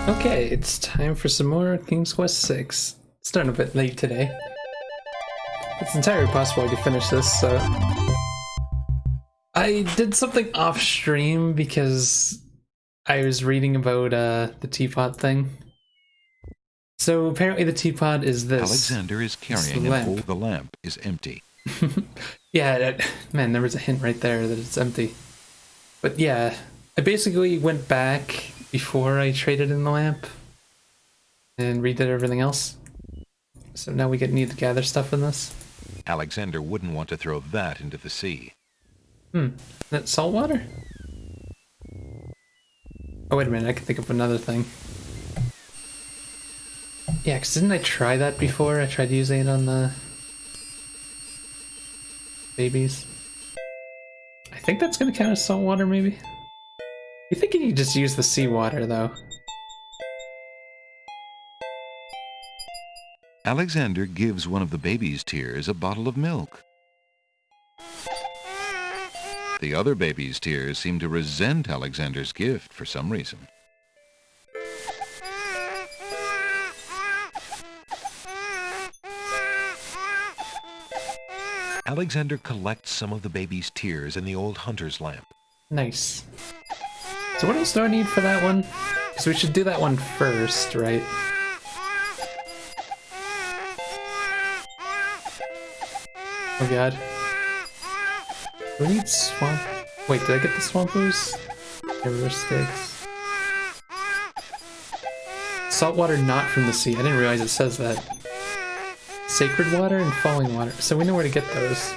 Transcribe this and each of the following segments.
Okay, it's time for some more King's Quest 6. Starting a bit late today. It's entirely possible I could finish this, so... I did something off stream because I was reading about the teapot thing. So apparently the teapot is this. Alexander is carrying an old... The lamp is empty. Yeah, man, there was a hint right there that it's empty. But yeah, I basically went back before I traded in the lamp and redid everything else. So now we need to gather stuff in this. Alexander wouldn't want to throw that into the sea. That salt water? Oh, wait a minute, I can think of another thing. Yeah, because didn't I try that before? I tried using it on the babies. I think that's going to count as salt water, maybe? You're thinking you just use the seawater, though. Alexander gives one of the baby's tears a bottle of milk. The other baby's tears seem to resent Alexander's gift for some reason. Alexander collects some of the baby's tears in the old hunter's lamp. Nice. So what else do I need for that one? Because we should do that one first, right? Oh god. Do we need swamp? Wait, did I get the swamp ooze? River sticks. Salt water not from the sea. I didn't realize it says that. Sacred water and falling water. So we know where to get those.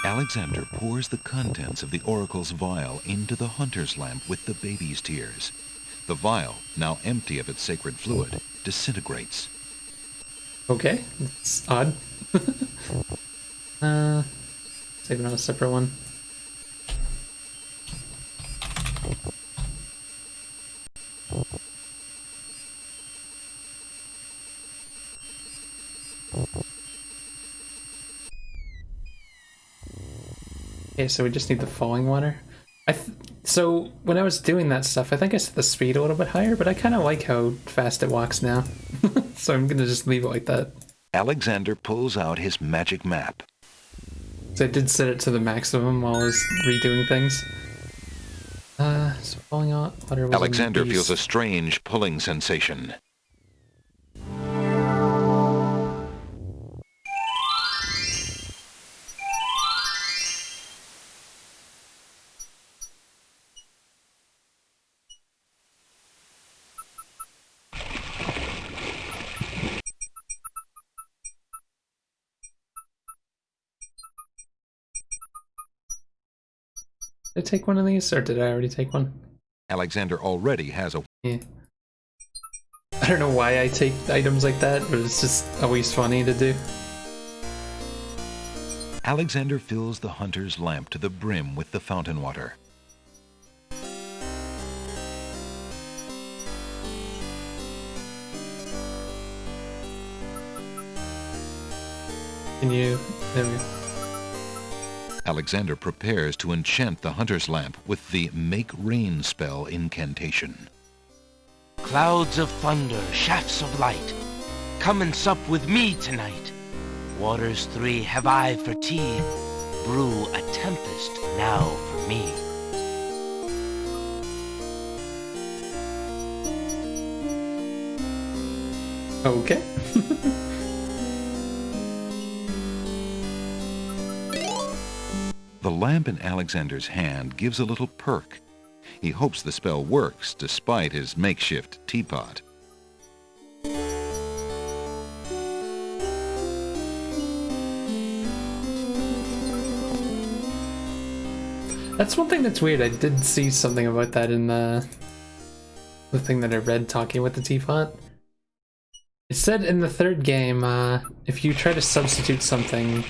Alexander pours the contents of the oracle's vial into the hunter's lamp with the baby's tears. The vial, now empty of its sacred fluid, disintegrates. Okay, it's odd. Save it on a separate one. Okay, so we just need the falling water. So when I was doing that stuff, I think I set the speed a little bit higher, but I kind of like how fast it walks now. So I'm gonna just leave it like that. Alexander pulls out his magic map. So I did set it to the maximum while I was redoing things. So falling water was Alexander feels a strange pulling sensation. Did I take one of these, or did I already take one? Alexander already has a... Yeah. I don't know why I take items like that, but it's just always funny to do. Alexander fills the hunter's lamp to the brim with the fountain water. Can you... There we go. Alexander prepares to enchant the hunter's lamp with the Make Rain spell incantation. Clouds of thunder, shafts of light, come and sup with me tonight. Waters 3 have I for tea, brew a tempest now for me. Okay. The lamp in Alexander's hand gives a little perk. He hopes the spell works despite his makeshift teapot. That's one thing that's weird. I did see something about that in the thing that I read talking with the teapot. It said in the third game, if you try to substitute something,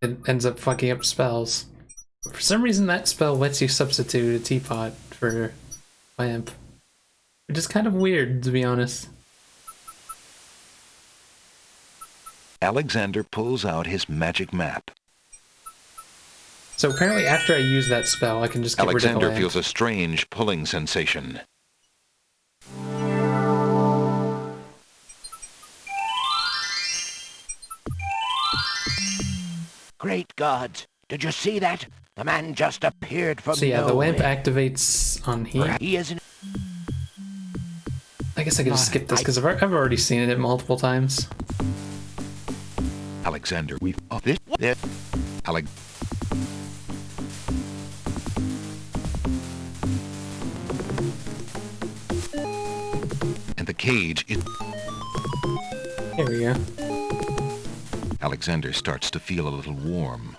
it ends up fucking up spells. For some reason, that spell lets you substitute a teapot for lamp. which is kind of weird, to be honest. Alexander pulls out his magic map. So apparently after I use that spell, I can just get rid of Alexander the lamp. feels a strange pulling sensation. Great gods! Did you see that? The man just appeared from So yeah, the lamp nowhere. activates on here. He isn't. I guess I could just skip this because I've already seen it multiple times. Alexander, we've this. Alex. And the cage is. Here we go. Alexander starts to feel a little warm.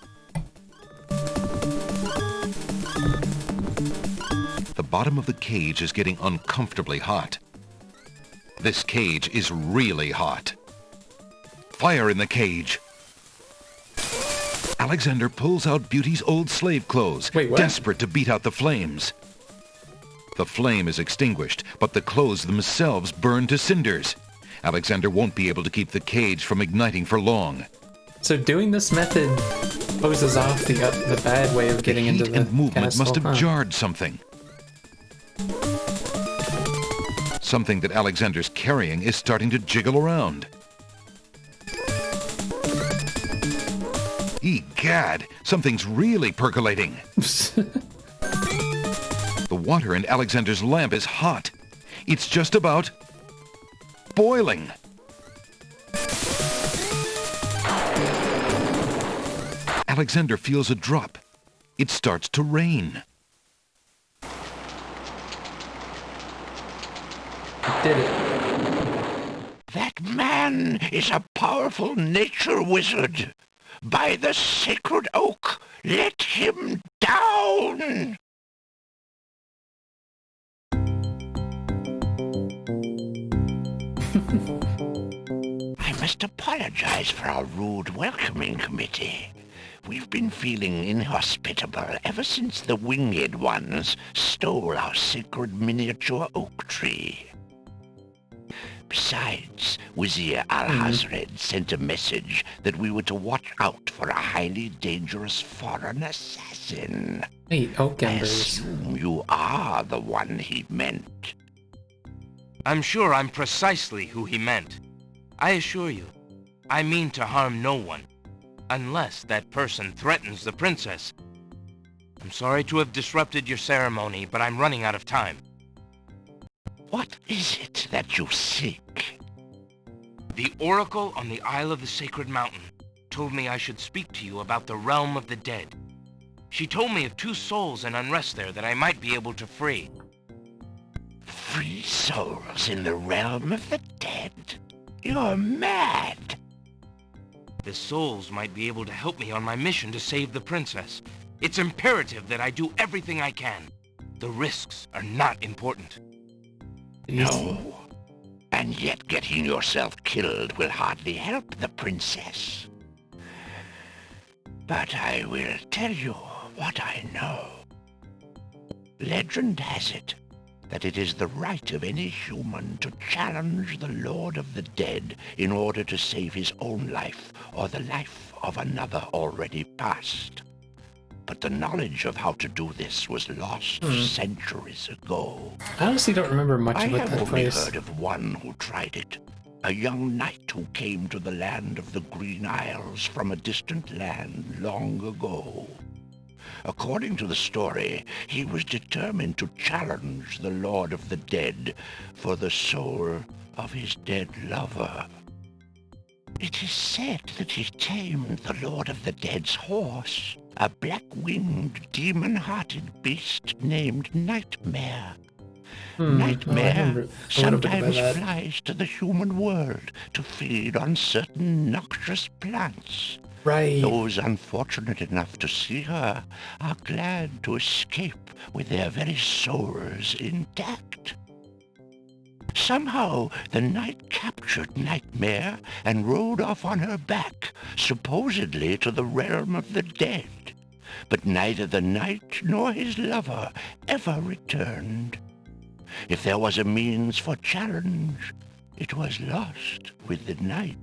The bottom of the cage is getting uncomfortably hot. This cage is really hot. Fire in the cage. Alexander pulls out Beauty's old slave clothes, Wait, what? desperate to beat out the flames. The flame is extinguished, but the clothes themselves burn to cinders. Alexander won't be able to keep the cage from igniting for long. So doing this method closes off the bad way of getting the into heat the and movement castle, must have huh? jarred something. Something that Alexander's carrying is starting to jiggle around. Egad, something's really percolating. The water in Alexander's lamp is hot. It's just about boiling. Alexander feels a drop. It starts to rain. Did it. That man is a powerful nature wizard. By the sacred oak, let him down! I must apologize for our rude welcoming committee. We've been feeling inhospitable ever since the winged ones stole our sacred miniature oak tree. Besides, Wazir Al-Hazred sent a message that we were to watch out for a highly dangerous foreign assassin. Wait, oak I embers. assume you are the one he meant. I'm sure I'm precisely who he meant. I assure you, I mean to harm no one, unless that person threatens the princess. I'm sorry to have disrupted your ceremony, but I'm running out of time. What is it that you seek? The Oracle on the Isle of the Sacred Mountain told me I should speak to you about the Realm of the Dead. She told me of 2 souls in unrest there that I might be able to free. Free souls in the realm of the dead? You're mad! The souls might be able to help me on my mission to save the princess. It's imperative that I do everything I can. The risks are not important. No. And yet getting yourself killed will hardly help the princess. But I will tell you what I know. Legend has it that it is the right of any human to challenge the Lord of the Dead in order to save his own life or the life of another already past. But the knowledge of how to do this was lost centuries ago. I honestly don't remember much I about have that only place. heard of one who tried it. A young knight who came to the land of the Green Isles from a distant land long ago. According to the story, he was determined to challenge the Lord of the Dead for the soul of his dead lover. It is said that he tamed the Lord of the Dead's horse, a black-winged, demon-hearted beast named Nightmare. I Nightmare remember a little bit sometimes about that. flies to the human world to feed on certain noxious plants. Right. Those unfortunate enough to see her are glad to escape with their very souls intact. Somehow, the knight captured Nightmare and rode off on her back, supposedly to the realm of the dead. But neither the knight nor his lover ever returned. If there was a means for challenge, it was lost with the night.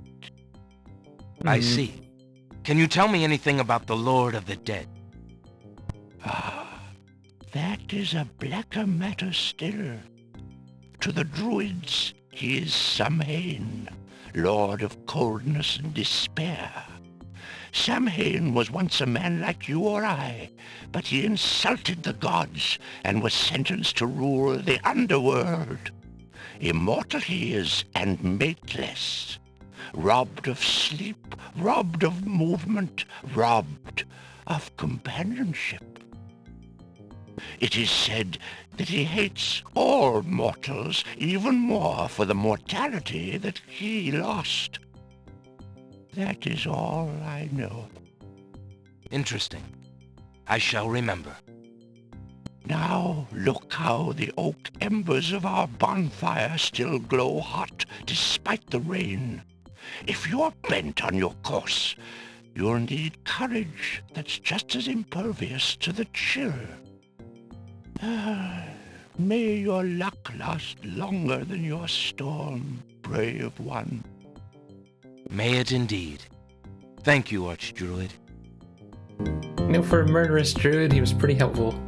I see. Can you tell me anything about the Lord of the Dead? That is a blacker matter still. To the Druids, he is Samhain, lord of coldness and despair. Samhain was once a man like you or I, but he insulted the gods and was sentenced to rule the underworld. Immortal he is and mateless, robbed of sleep, robbed of movement, robbed of companionship. It is said that he hates all mortals even more for the mortality that he lost. That is all I know. Interesting. I shall remember. Now look how the oak embers of our bonfire still glow hot despite the rain. If you're bent on your course, you'll need courage that's just as impervious to the chill. May your luck last longer than your storm, brave one. May it indeed. Thank you, Archdruid. You know, for a murderous druid, he was pretty helpful.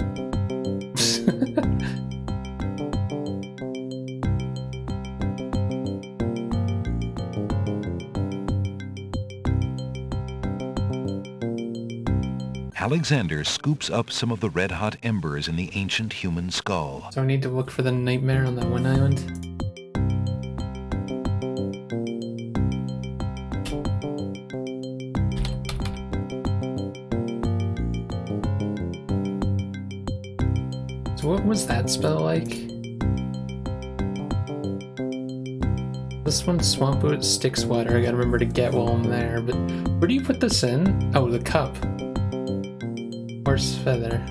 Alexander scoops up some of the red-hot embers in the ancient human skull. So I need to look for the nightmare on that one island. So what was that spell like? This one, Swamp Boot, sticks water. I gotta remember to get while I'm there, but where do you put this in? Oh, the cup. Horse feather.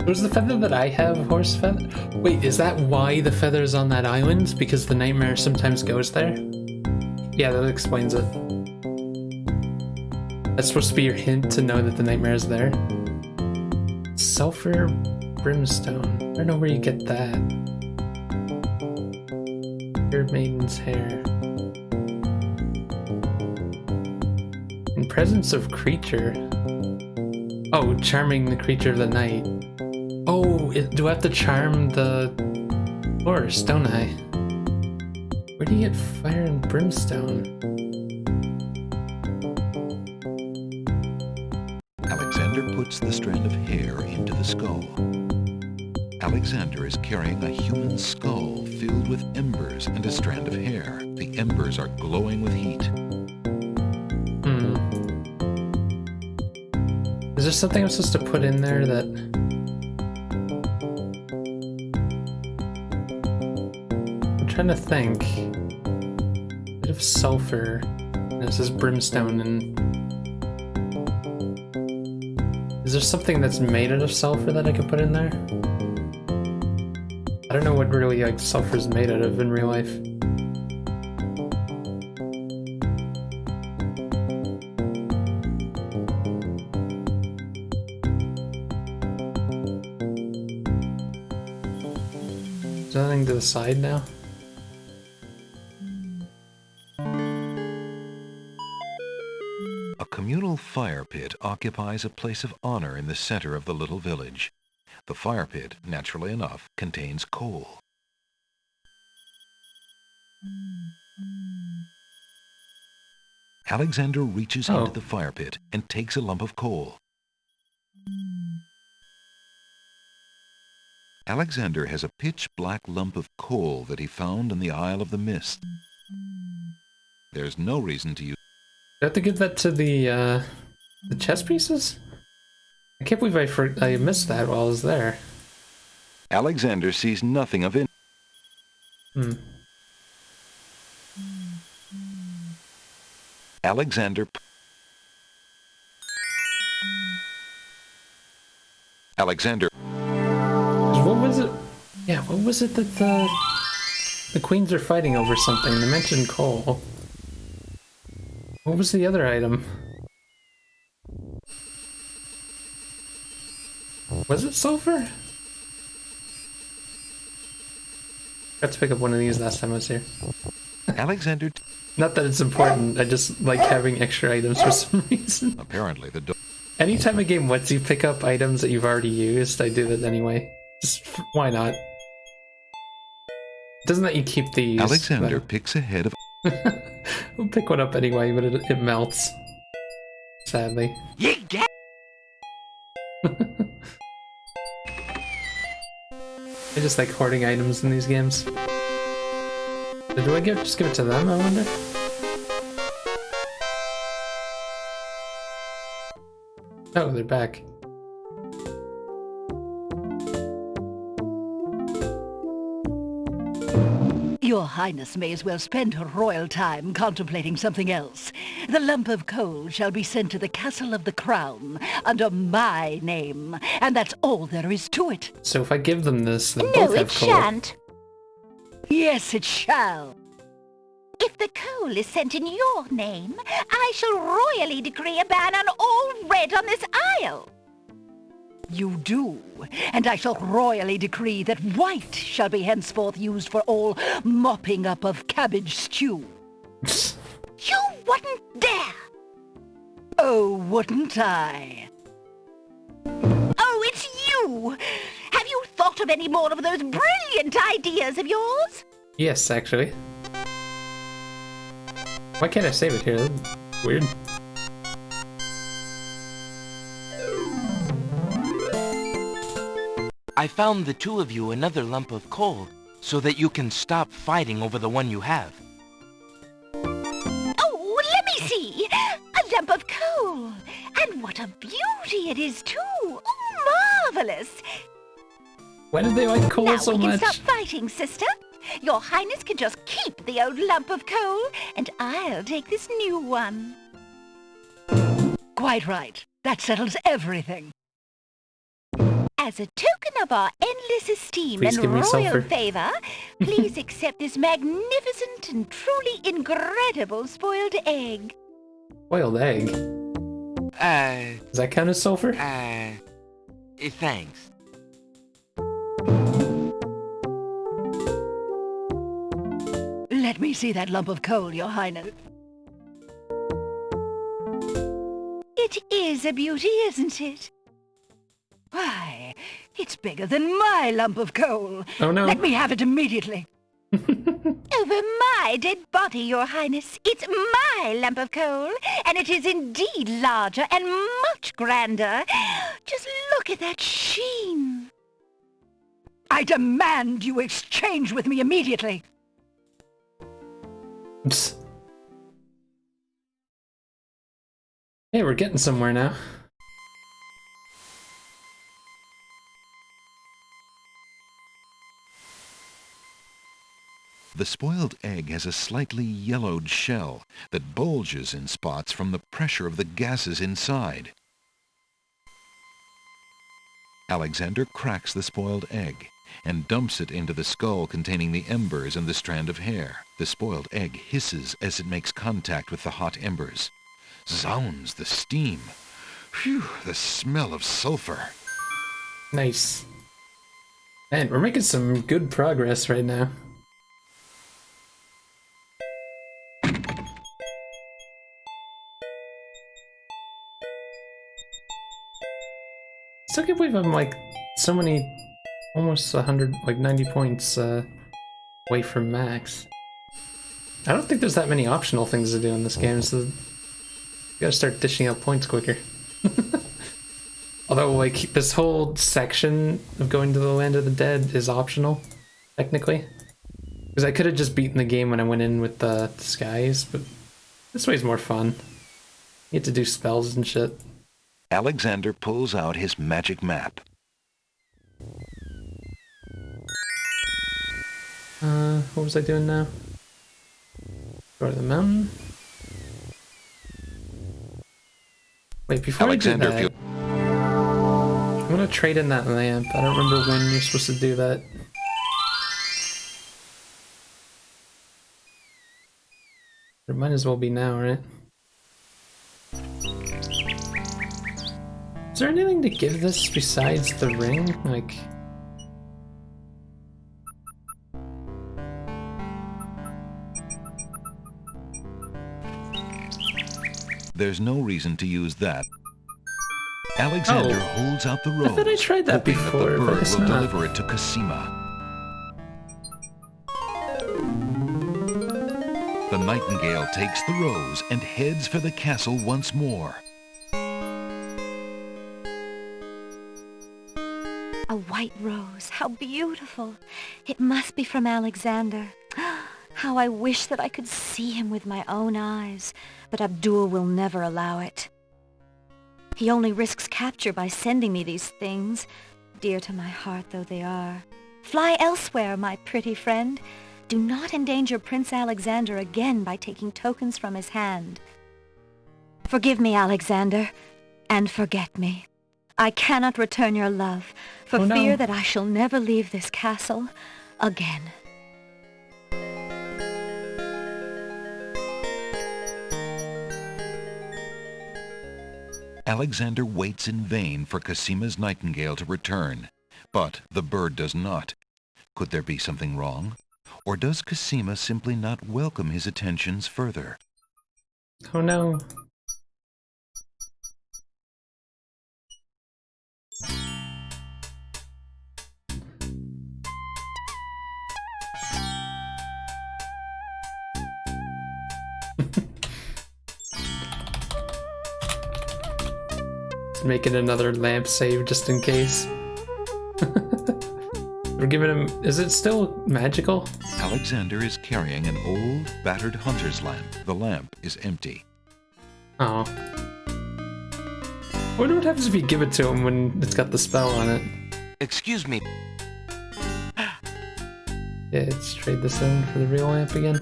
Was the feather that I have horse feather? Wait, is that why the feather's on that island? Because the nightmare sometimes goes there? Yeah, that explains it. That's supposed to be your hint to know that the nightmare is there. Sulfur brimstone. I don't know where you get that. Your maiden's hair. In presence of creature. Oh, charming the creature of the night. Oh, do I have to charm the horse, don't I? Where do you get fire and brimstone? Alexander puts the strand of hair into the skull. Alexander is carrying a human skull filled with embers and a strand of hair. The embers are glowing with heat. Is there something I'm supposed to put in there that... I'm trying to think. A bit of sulfur. And this is brimstone and... Is there something that's made out of sulfur that I could put in there? I don't know what really like sulfur is made out of in real life. Is there anything to the side now? A communal fire pit occupies a place of honor in the center of the little village. The fire pit, naturally enough, contains coal. Alexander reaches into the fire pit and takes a lump of coal. Alexander has a pitch-black lump of coal that he found in the Isle of the Mist. There's no reason to use... Do I have to give that to the chess pieces? I can't believe I missed that while I was there. Alexander sees nothing of it. Alexander... What was it? Yeah, what was it that the queens are fighting over something? They mentioned coal. What was the other item? Was it sulfur? Got to pick up one of these last time I was here. Alexander Not that it's important, I just like having extra items for some reason. apparently the Anytime a game lets you pick up items that you've already used, I do that anyway. Just, why not? Doesn't let you keep these. Alexander picks ahead of We'll pick one up anyway, but it melts. Sadly. You get I just like hoarding items in these games. So do I just give it to them, I wonder? Oh, they're back. Your Highness may as well spend her royal time contemplating something else. The lump of coal shall be sent to the Castle of the Crown under my name, and that's all there is to it. So if I give them this, they No, both it have coal. shan't. Yes, it shall. If the coal is sent in your name, I shall royally decree a ban on all red on this isle. You do, and I shall royally decree that white shall be henceforth used for all mopping up of cabbage stew. You wouldn't dare! Oh, wouldn't I? Oh, it's you! Have you thought of any more of those brilliant ideas of yours? Yes, actually. Why can't I save it here? That's weird. I found the two of you another lump of coal so that you can stop fighting over the one you have. Oh, let me see! A lump of coal! And what a beauty it is, too! Oh, marvelous! Why did they like coal Now so we can much? stop fighting, sister. Your Highness can just keep the old lump of coal, and I'll take this new one. Quite right. That settles everything. As a token of our endless esteem Please and give me royal sulfur. favor, please accept this magnificent and truly incredible spoiled egg. Boiled egg. Does that count as sulfur? Thanks. Let me see that lump of coal, Your Highness. It is a beauty, isn't it? Why, it's bigger than my lump of coal. Oh no. Let me have it immediately. Over my dead body, Your Highness. It's my lump of coal, and it is indeed larger and much grander. Just look at that sheen. I demand you exchange with me immediately. Psst. Hey, we're getting somewhere now. The spoiled egg has a slightly yellowed shell that bulges in spots from the pressure of the gases inside. Alexander cracks the spoiled egg and dumps it into the skull containing the embers and the strand of hair. The spoiled egg hisses as it makes contact with the hot embers. Zounds, the steam. Phew, the smell of sulfur. Nice. Man, we're making some good progress right now. Still can't believe I'm like so many, almost 100, like 90 points away from max. I don't think there's that many optional things to do in this game, so you gotta start dishing out points quicker. Although, like, this whole section of going to the Land of the Dead is optional, technically. Because I could have just beaten the game when I went in with the disguise, but this way's more fun. You get to do spells and shit. Alexander pulls out his magic map. What was I doing now? Go to the mountain. Wait, before Alexander I do that, I'm gonna trade in that lamp. I don't remember when you're supposed to do that. It might as well be now, right? Is there anything to give this besides the ring? Like... There's no reason to use that. Alexander holds out the rose, I thought I tried that hoping before, that the but bird it's will not. deliver it to Cosima. The nightingale takes the rose and heads for the castle once more. A white rose. How beautiful. It must be from Alexander. How I wish that I could see him with my own eyes, but Abdul will never allow it. He only risks capture by sending me these things, dear to my heart though they are. Fly elsewhere, my pretty friend. Do not endanger Prince Alexander again by taking tokens from his hand. Forgive me, Alexander, and forget me. I cannot return your love, for fear that I shall never leave this castle again. Alexander waits in vain for Cosima's nightingale to return, but the bird does not. Could there be something wrong? Or does Cosima simply not welcome his attentions further? Oh no. Making another lamp save just in case. We're giving him... Is it still magical? Alexander is carrying an old, battered hunter's lamp. The lamp is empty. Oh. I wonder what happens if you give it to him when it's got the spell on it. Excuse me. Yeah, let's trade this in for the real lamp again.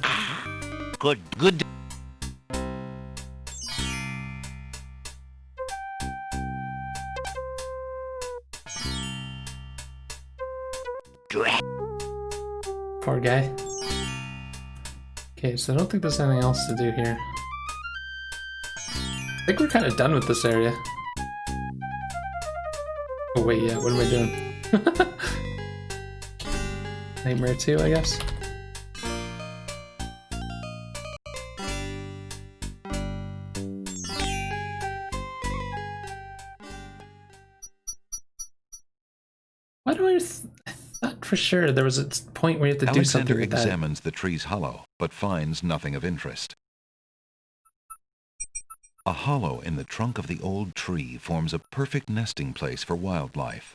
Good. Poor guy. Okay, so I don't think there's anything else to do here. I think we're kind of done with this area. Oh wait, yeah, what am I doing? Nightmare 2, I guess? Why do I thought for sure there was a point where you have to do something Alexander with that. examines the tree's hollow, but finds nothing of interest. A hollow in the trunk of the old tree forms a perfect nesting place for wildlife.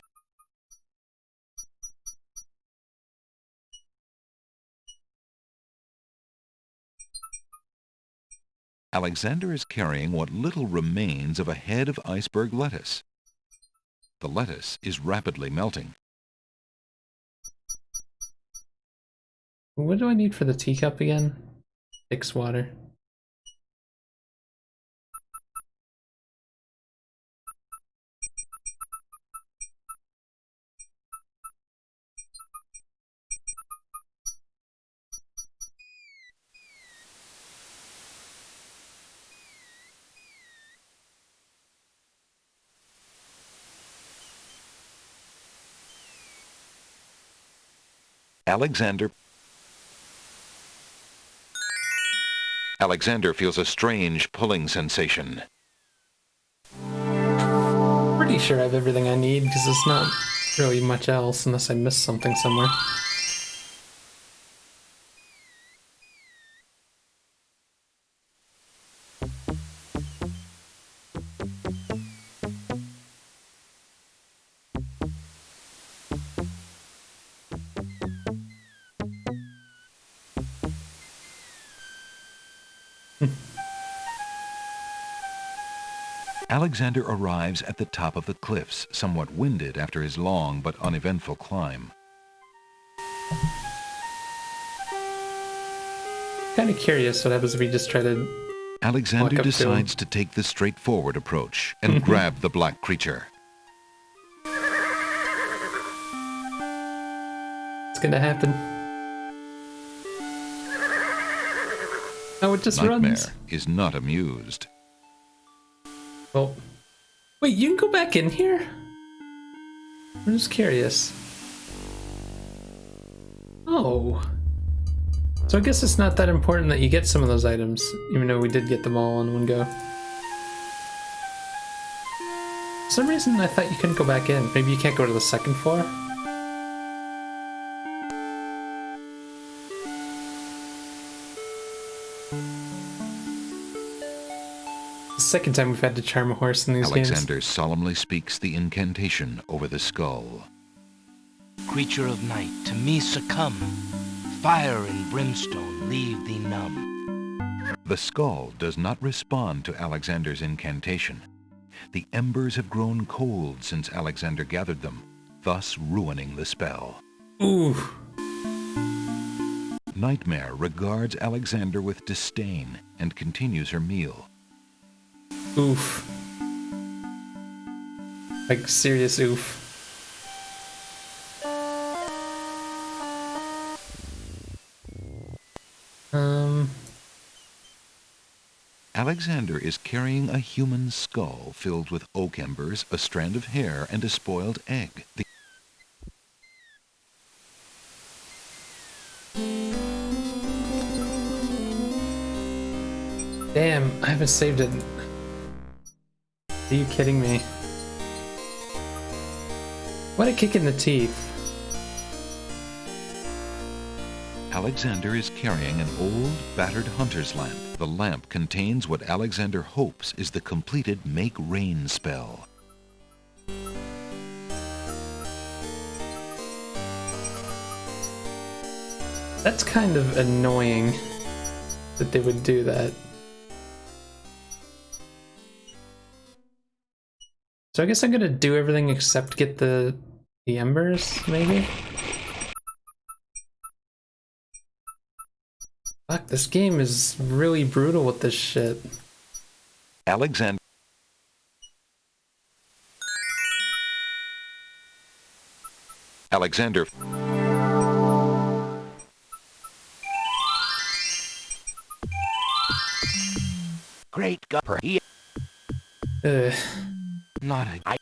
Alexander is carrying what little remains of a head of iceberg lettuce. The lettuce is rapidly melting. What do I need for the teacup again? 6 water. Alexander feels a strange pulling sensation. Pretty sure I have everything I need because there's not really much else unless I missed something somewhere. Alexander arrives at the top of the cliffs, somewhat winded after his long but uneventful climb. Kind of curious what happens if we just try to... Alexander walk up to decides him. to take the straightforward approach and grab the black creature. It's gonna happen. Oh, it just Nightmare runs. is not amused. Well, wait, you can go back in here? I'm just curious. Oh. So I guess it's not that important that you get some of those items, even though we did get them all in one go. For some reason, I thought you couldn't go back in. Maybe you can't go to the second floor? The second time we've had to charm a horse in these Alexander games. solemnly speaks the incantation over the skull. Creature of night, to me succumb. Fire and brimstone leave thee numb. The skull does not respond to Alexander's incantation. The embers have grown cold since Alexander gathered them, thus ruining the spell. Ooh. Nightmare regards Alexander with disdain and continues her meal. Oof. Like, serious oof. Alexander is carrying a human skull filled with oak embers, a strand of hair, and a spoiled egg. Damn, I haven't saved it. Are you kidding me? What a kick in the teeth. Alexander is carrying an old, battered hunter's lamp. The lamp contains what Alexander hopes is the completed Make Rain spell. That's kind of annoying that they would do that. So I guess I'm gonna do everything except get the embers, maybe? Fuck, this game is really brutal with this shit. Alexander Great God. Not a...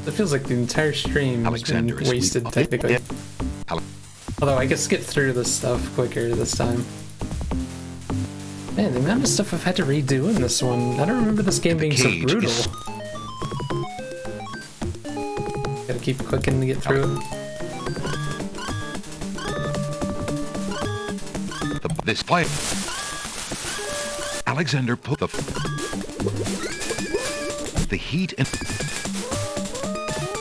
It feels like the entire stream has been Alexander is wasted, weak. technically. Ale- Although I guess get through this stuff quicker this time. Man, the amount of stuff I've had to redo in this one. I don't remember this game being so cage brutal. is- Gotta keep clicking to get through it. This fight. Alexander put the heat in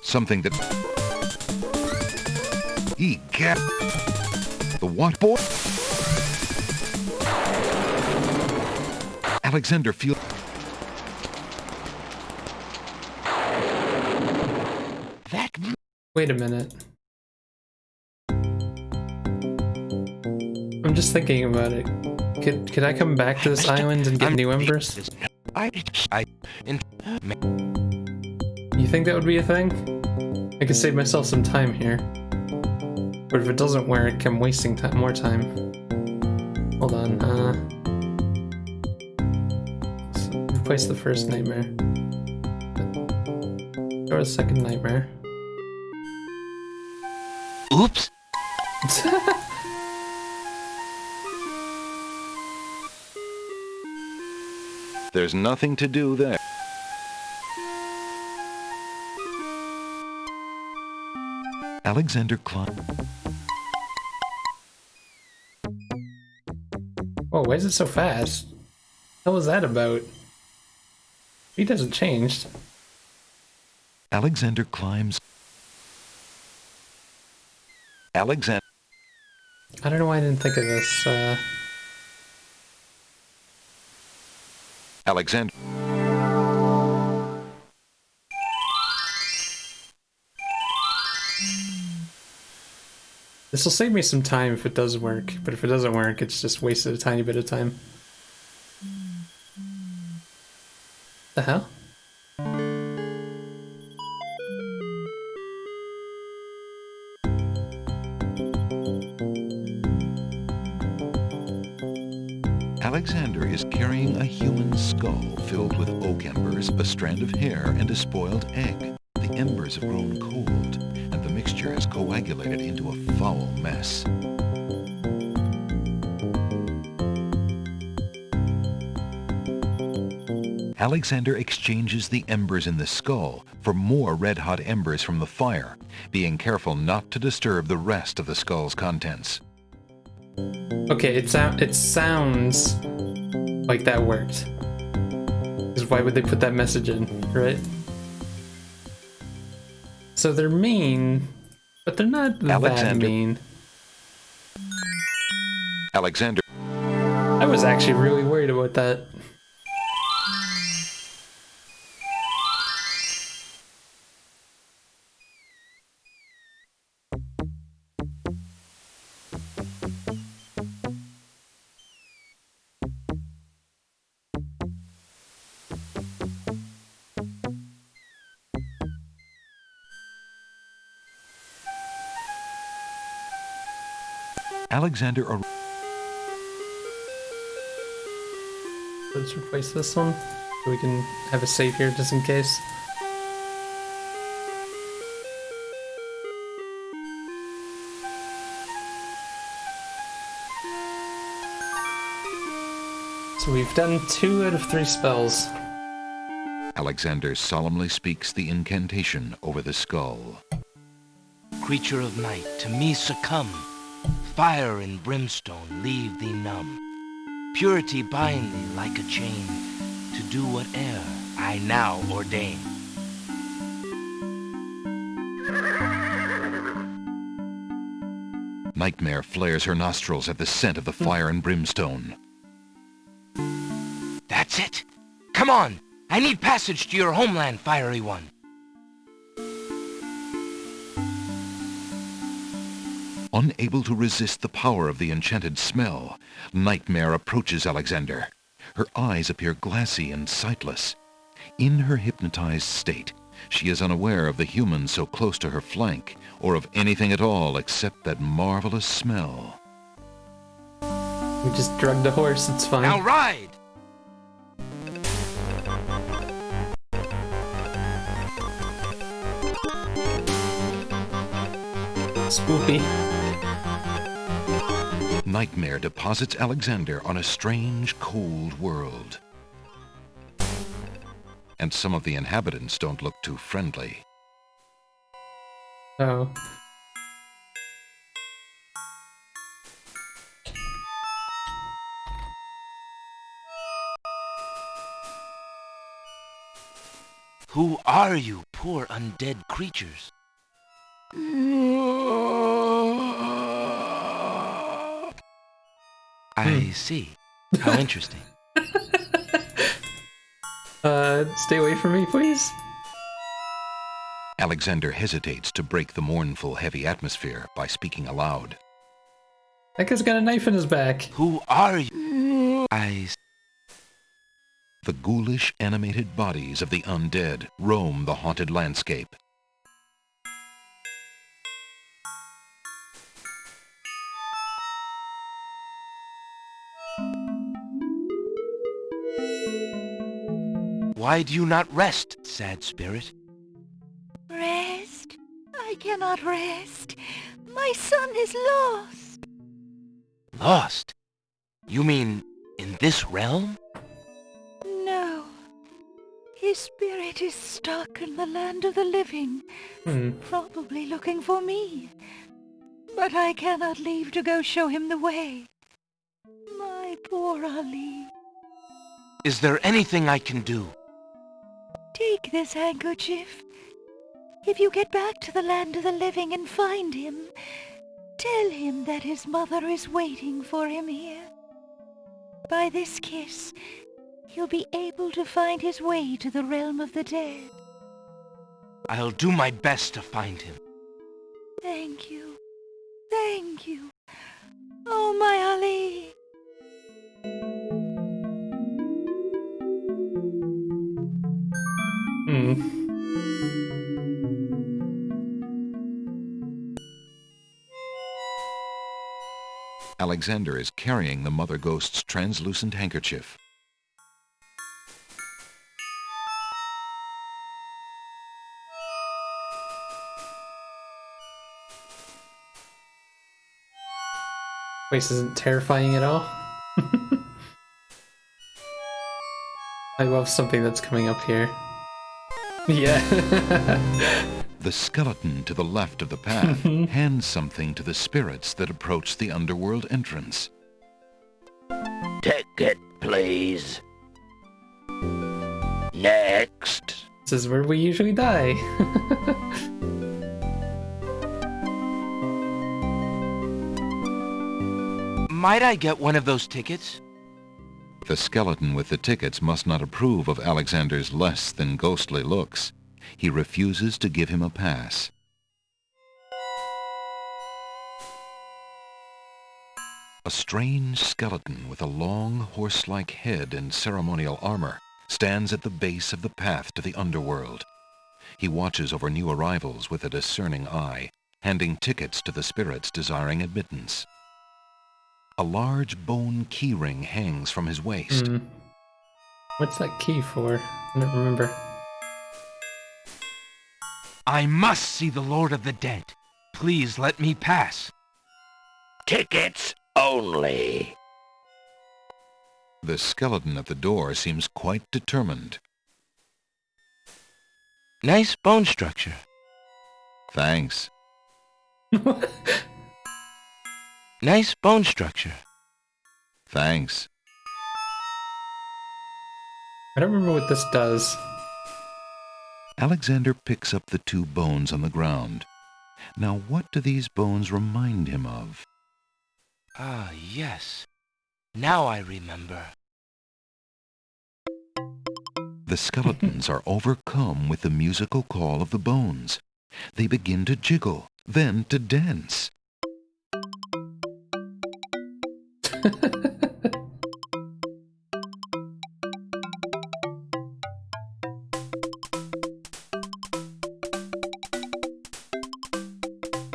something that he get the what boy? Alexander feel That Wait a minute. I'm just thinking about it. Could I come back to this island and get new embers? I... You think that would be a thing? I could save myself some time here. But if it doesn't work, I'm wasting more time. Hold on, let's replace the first nightmare. Or the second nightmare. Oops. there's nothing to do there. Alexander climbed. Whoa, why is it so fast? What was that about? He hasn't changed. Alexander climbs. Alexander. I don't know why I didn't think of this. Alexander. This will save me some time if it does work, but if it doesn't work, it's just wasted a tiny bit of time. The hell? Alexander is carrying a human skull filled with oak embers, a strand of hair, and a spoiled egg. The embers have grown cold, and the mixture has coagulated into a foul mess. Alexander exchanges the embers in the skull for more red-hot embers from the fire, being careful not to disturb the rest of the skull's contents. Okay, it sounds like that worked. Because why would they put that message in, right? So they're mean, but they're not that mean. Alexander. I was actually really worried about that. Alexander. Let's replace this one so we can have a save here just in case. So we've done 2 out of 3 spells. Alexander solemnly speaks the incantation over the skull. Creature of night, to me succumb. Fire and brimstone leave thee numb. Purity bind thee like a chain, to do whate'er I now ordain. Nightmare flares her nostrils at the scent of the fire and brimstone. That's it! Come on! I need passage to your homeland, fiery one. Unable to resist the power of the enchanted smell, Nightmare approaches Alexander. Her eyes appear glassy and sightless. In her hypnotized state, she is unaware of the human so close to her flank, or of anything at all except that marvelous smell. We just drugged a horse, it's fine. Now ride! Spoopy. Nightmare deposits Alexander on a strange, cold world. And some of the inhabitants don't look too friendly. Oh. Who are you, poor undead creatures? I see. How interesting. Stay away from me, please. Alexander hesitates to break the mournful, heavy atmosphere by speaking aloud. That guy's got a knife in his back. Who are you? The ghoulish, animated bodies of the undead roam the haunted landscape. Why do you not rest, sad spirit? Rest? I cannot rest. My son is lost. Lost? You mean in this realm? No. His spirit is stuck in the land of the living, probably looking for me. But I cannot leave to go show him the way. My poor Ali. Is there anything I can do? Take this handkerchief. If you get back to the land of the living and find him, tell him that his mother is waiting for him here. By this kiss, he'll be able to find his way to the realm of the dead. I'll do my best to find him. Thank you. Thank you. Oh, my Ali. Alexander is carrying the mother ghost's translucent handkerchief. Wait, isn't terrifying at all? I love something that's coming up here. Yeah. The skeleton to the left of the path hands something to the spirits that approach the underworld entrance. Ticket, please. Next. This is where we usually die. Might I get one of those tickets? The skeleton with the tickets must not approve of Alexander's less than ghostly looks. He refuses to give him a pass. A strange skeleton with a long horse-like head and ceremonial armor stands at the base of the path to the underworld. He watches over new arrivals with a discerning eye, handing tickets to the spirits desiring admittance. A large bone keyring hangs from his waist. What's that key for? I don't remember. I must see the Lord of the Dead. Please let me pass. Tickets only. The skeleton at the door seems quite determined. Nice bone structure. Thanks. Nice bone structure. Thanks. I don't remember what this does. Alexander picks up the two bones on the ground. Now what do these bones remind him of? Ah, yes. Now I remember. The skeletons are overcome with the musical call of the bones. They begin to jiggle, then to dance.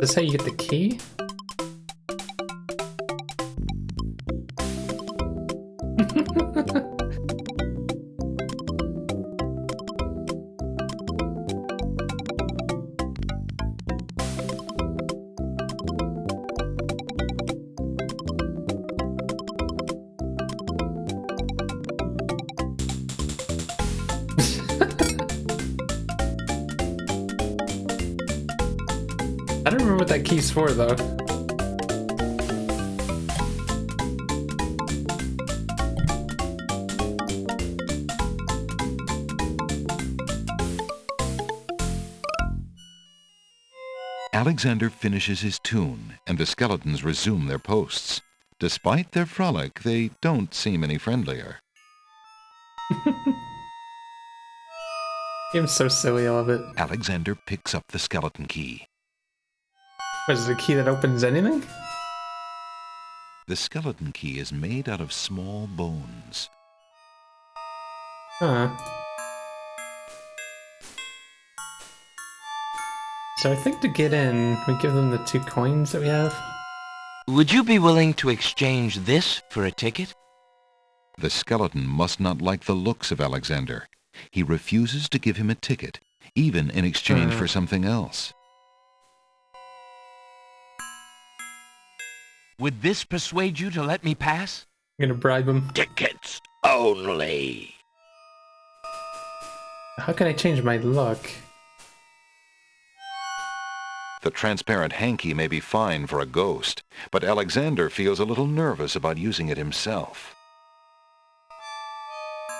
Is this how you get the key? I don't remember what that key's for, though. Alexander finishes his tune, and the skeletons resume their posts. Despite their frolic, they don't seem any friendlier. Game's so silly, I love it. Alexander picks up the skeleton key. What, is it a key that opens anything? The skeleton key is made out of small bones. Huh. So I think to get in, we give them the 2 coins that we have. Would you be willing to exchange this for a ticket? The skeleton must not like the looks of Alexander. He refuses to give him a ticket, even in exchange for something else. Would this persuade you to let me pass? I'm gonna bribe him. Tickets only. How can I change my look? The transparent hanky may be fine for a ghost, but Alexander feels a little nervous about using it himself.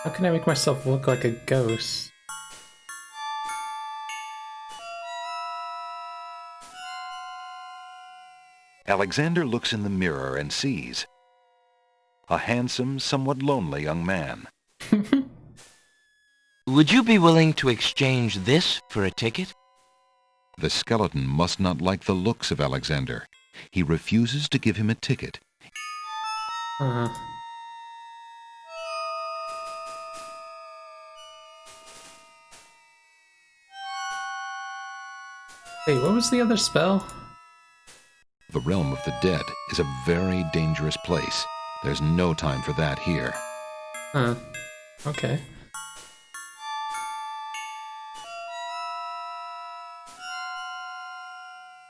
How can I make myself look like a ghost? Alexander looks in the mirror and sees a handsome, somewhat lonely young man. Would you be willing to exchange this for a ticket? The skeleton must not like the looks of Alexander. He refuses to give him a ticket. Wait, what was the other spell? The realm of the dead is a very dangerous place. There's no time for that here. Huh. Okay.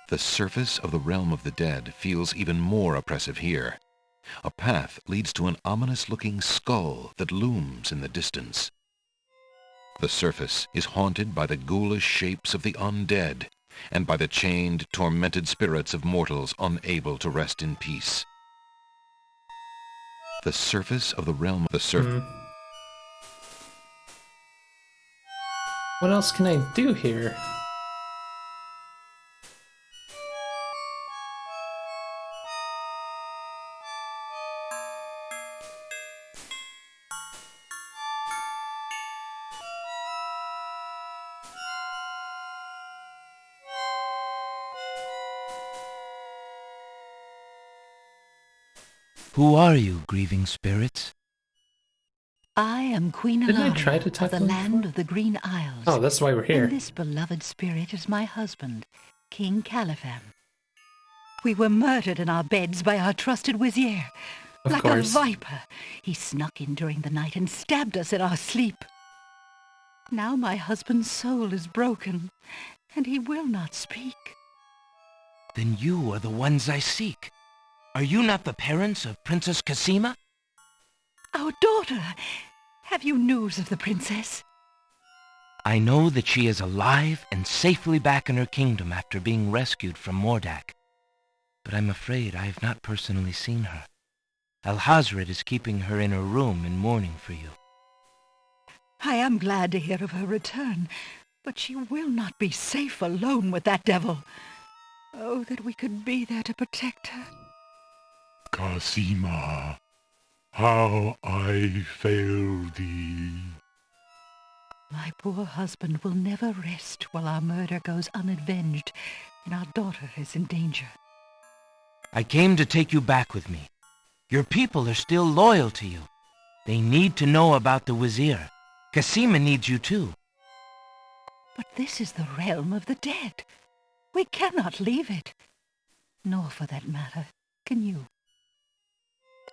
The surface of the realm of the dead feels even more oppressive here. A path leads to an ominous-looking skull that looms in the distance. The surface is haunted by the ghoulish shapes of the undead and by the chained, tormented spirits of mortals unable to rest in peace. The surface of the realm of the surface. What else can I do here? Who are you, grieving spirits? I am Queen Didn't I Alaria try to talk of the to him land before? of the Green Isles. Oh, that's why we're here. And this beloved spirit is my husband, King Caliphan. We were murdered in our beds by our trusted Vizier. Of Like course. a viper, he snuck in during the night and stabbed us in our sleep. Now my husband's soul is broken, and he will not speak. Then you are the ones I seek. Are you not the parents of Princess Cassima? Our daughter! Have you news of the princess? I know that she is alive and safely back in her kingdom after being rescued from Mordak. But I'm afraid I have not personally seen her. Alhazred is keeping her in her room in mourning for you. I am glad to hear of her return, but she will not be safe alone with that devil. Oh, that we could be there to protect her. Cassima, how I fail thee. My poor husband will never rest while our murder goes unavenged and our daughter is in danger. I came to take you back with me. Your people are still loyal to you. They need to know about the Vizier. Cassima needs you too. But this is the realm of the dead. We cannot leave it. Nor, for that matter, can you.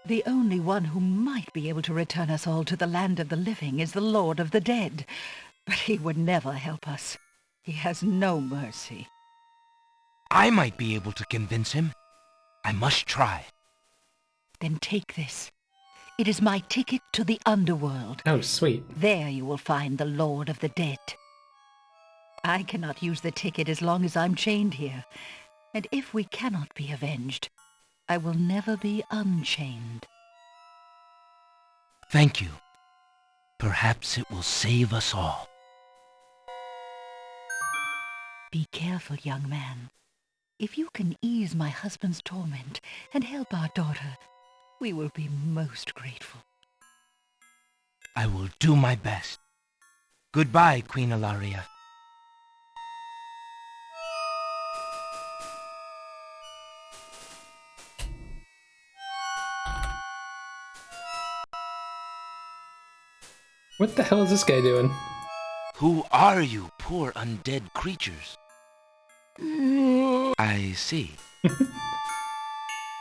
The only one who might be able to return us all to the land of the living is the Lord of the Dead. But he would never help us. He has no mercy. I might be able to convince him. I must try. Then take this. It is my ticket to the underworld. Oh, sweet. There you will find the Lord of the Dead. I cannot use the ticket as long as I'm chained here. And if we cannot be avenged, I will never be unchained. Thank you. Perhaps it will save us all. Be careful, young man. If you can ease my husband's torment and help our daughter, we will be most grateful. I will do my best. Goodbye, Queen Alaria. What the hell is this guy doing? Who are you, poor undead creatures? I see.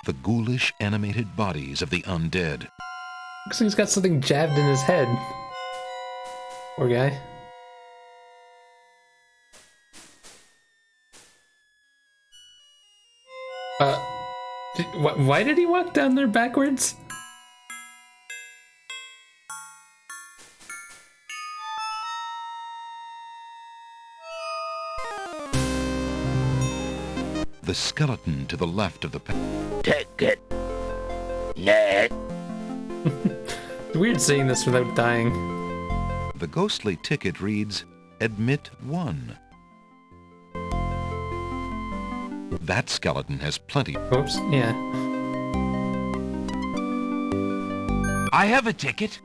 The ghoulish animated bodies of the undead. Looks like he's got something jabbed in his head. Poor guy. Why did he walk down there backwards? The skeleton to the left of the path. Ticket. Net. It's weird seeing this without dying. The ghostly ticket reads, Admit 1. That skeleton has plenty. Oops, yeah. I have a ticket.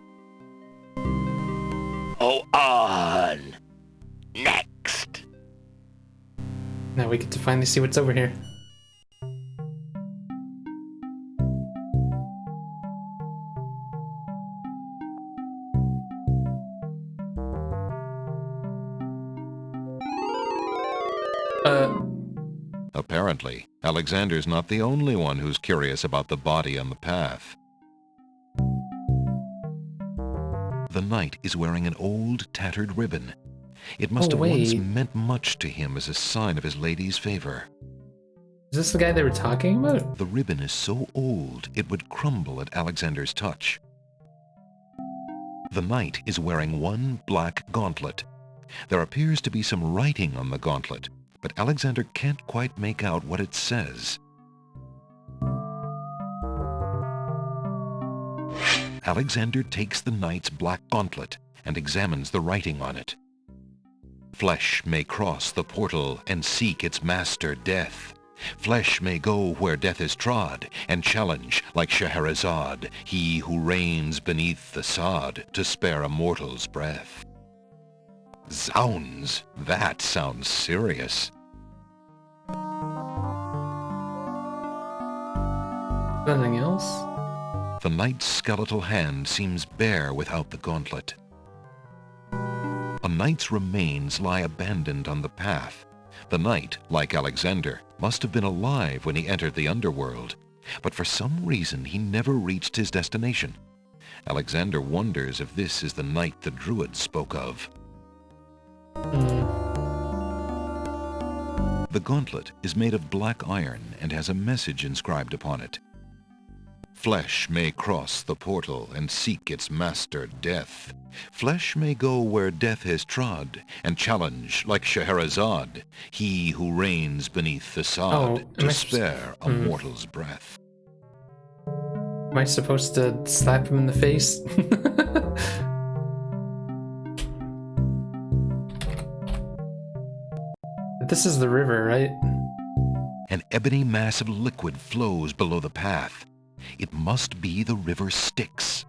Go on. Next. Now we get to finally see what's over here. Apparently, Alexander's not the only one who's curious about the body on the path. The knight is wearing an old, tattered ribbon. It must have once wait. meant much to him as a sign of his lady's favor. Is this the guy they were talking about? The ribbon is so old, it would crumble at Alexander's touch. The knight is wearing one black gauntlet. There appears to be some writing on the gauntlet, but Alexander can't quite make out what it says. Alexander takes the knight's black gauntlet and examines the writing on it. Flesh may cross the portal and seek its master death. Flesh may go where death is trod, and challenge, like Scheherazade, he who reigns beneath the sod to spare a mortal's breath. Zounds, that sounds serious. Nothing else? The knight's skeletal hand seems bare without the gauntlet. A knight's remains lie abandoned on the path. The knight, like Alexander, must have been alive when he entered the underworld, but for some reason he never reached his destination. Alexander wonders if this is the knight the Druid spoke of. The gauntlet is made of black iron and has a message inscribed upon it. Flesh may cross the portal and seek its master death. Flesh may go where death has trod, and challenge, like Scheherazade, he who reigns beneath the sod to spare a mortal's breath. Am I supposed to slap him in the face? This is the river, right? An ebony mass of liquid flows below the path. It must be the river Styx.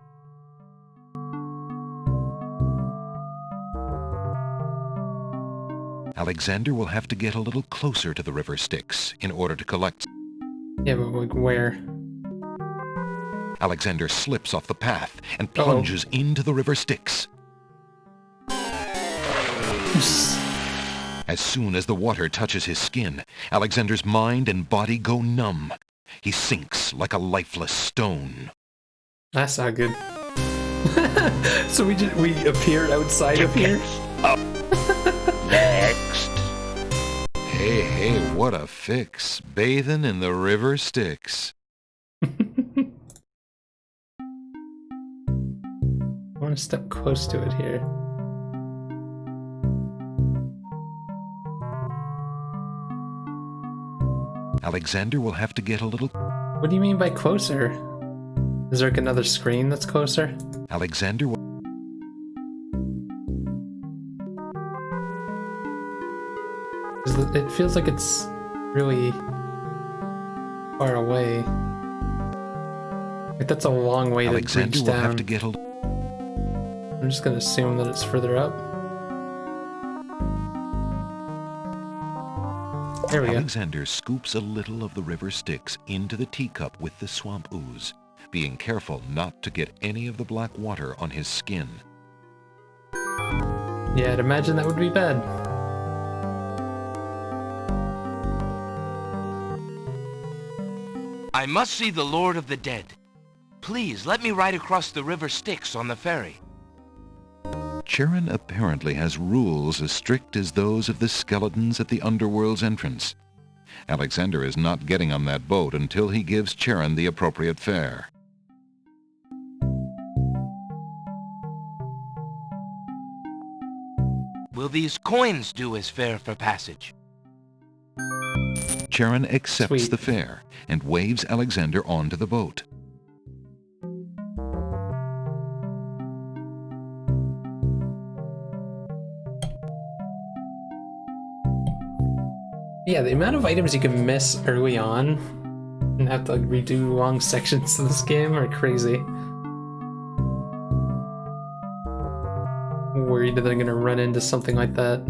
Alexander will have to get a little closer to the river Styx in order to collect. Yeah, but like where? Alexander slips off the path and plunges into the river Styx. As soon as the water touches his skin, Alexander's mind and body go numb. He sinks like a lifeless stone. That's not good. So we appear outside of here? Next. Hey, what a fix. Bathing in the river Styx. I want to step close to it here. Alexander will have to get a little... What do you mean by closer? Is there like another screen that's closer? Alexander will... It feels like it's really far away. Like that's a long way Alexander to reach will down. have to get a... I'm just gonna assume that it's further up. There we go. Alexander scoops a little of the river Styx into the teacup with the swamp ooze, being careful not to get any of the black water on his skin. Yeah, I'd imagine that would be bad. I must see the Lord of the Dead. Please, let me ride across the river Styx on the ferry. Charon apparently has rules as strict as those of the skeletons at the underworld's entrance. Alexander is not getting on that boat until he gives Charon the appropriate fare. Will these coins do as fare for passage? Charon accepts Sweet. the fare and waves Alexander onto the boat. Yeah, the amount of items you can miss early on and have to like, redo long sections of this game are crazy. I'm worried that they're gonna run into something like that.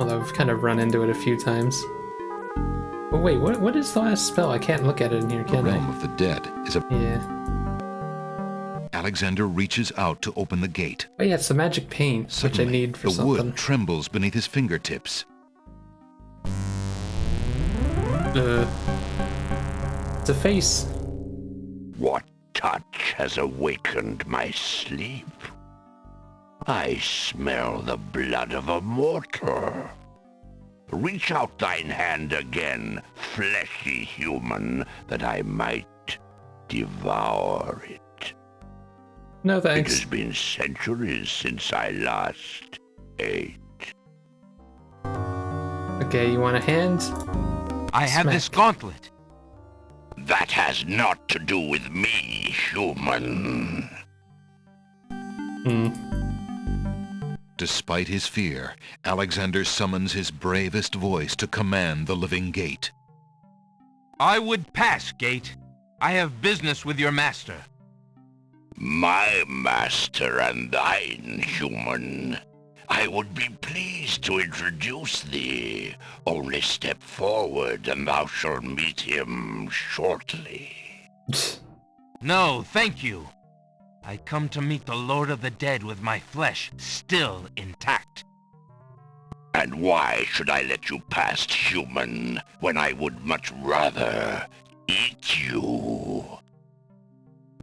Although I've kind of run into it a few times. But wait, what is the last spell? I can't look at it in here, The can realm I? of the dead is a... Yeah. Alexander reaches out to open the gate. Oh yeah, it's the magic paint, which I Suddenly, need for the something. wood trembles beneath his fingertips. It's a face. What touch has awakened my sleep? I smell the blood of a mortal. Reach out thine hand again, fleshy human, that I might devour it. No It thanks. has been centuries since I last ate. Okay, you want a hand? I have this Smack. gauntlet. That has naught to do with me, human. Hmm. Despite his fear, Alexander summons his bravest voice to command the living gate. I would pass, Gate. I have business with your master. My master and thine, human. I would be pleased to introduce thee. Only step forward and thou shalt meet him shortly. No, thank you. I come to meet the Lord of the Dead with my flesh still intact. And why should I let you past, human, when I would much rather eat you?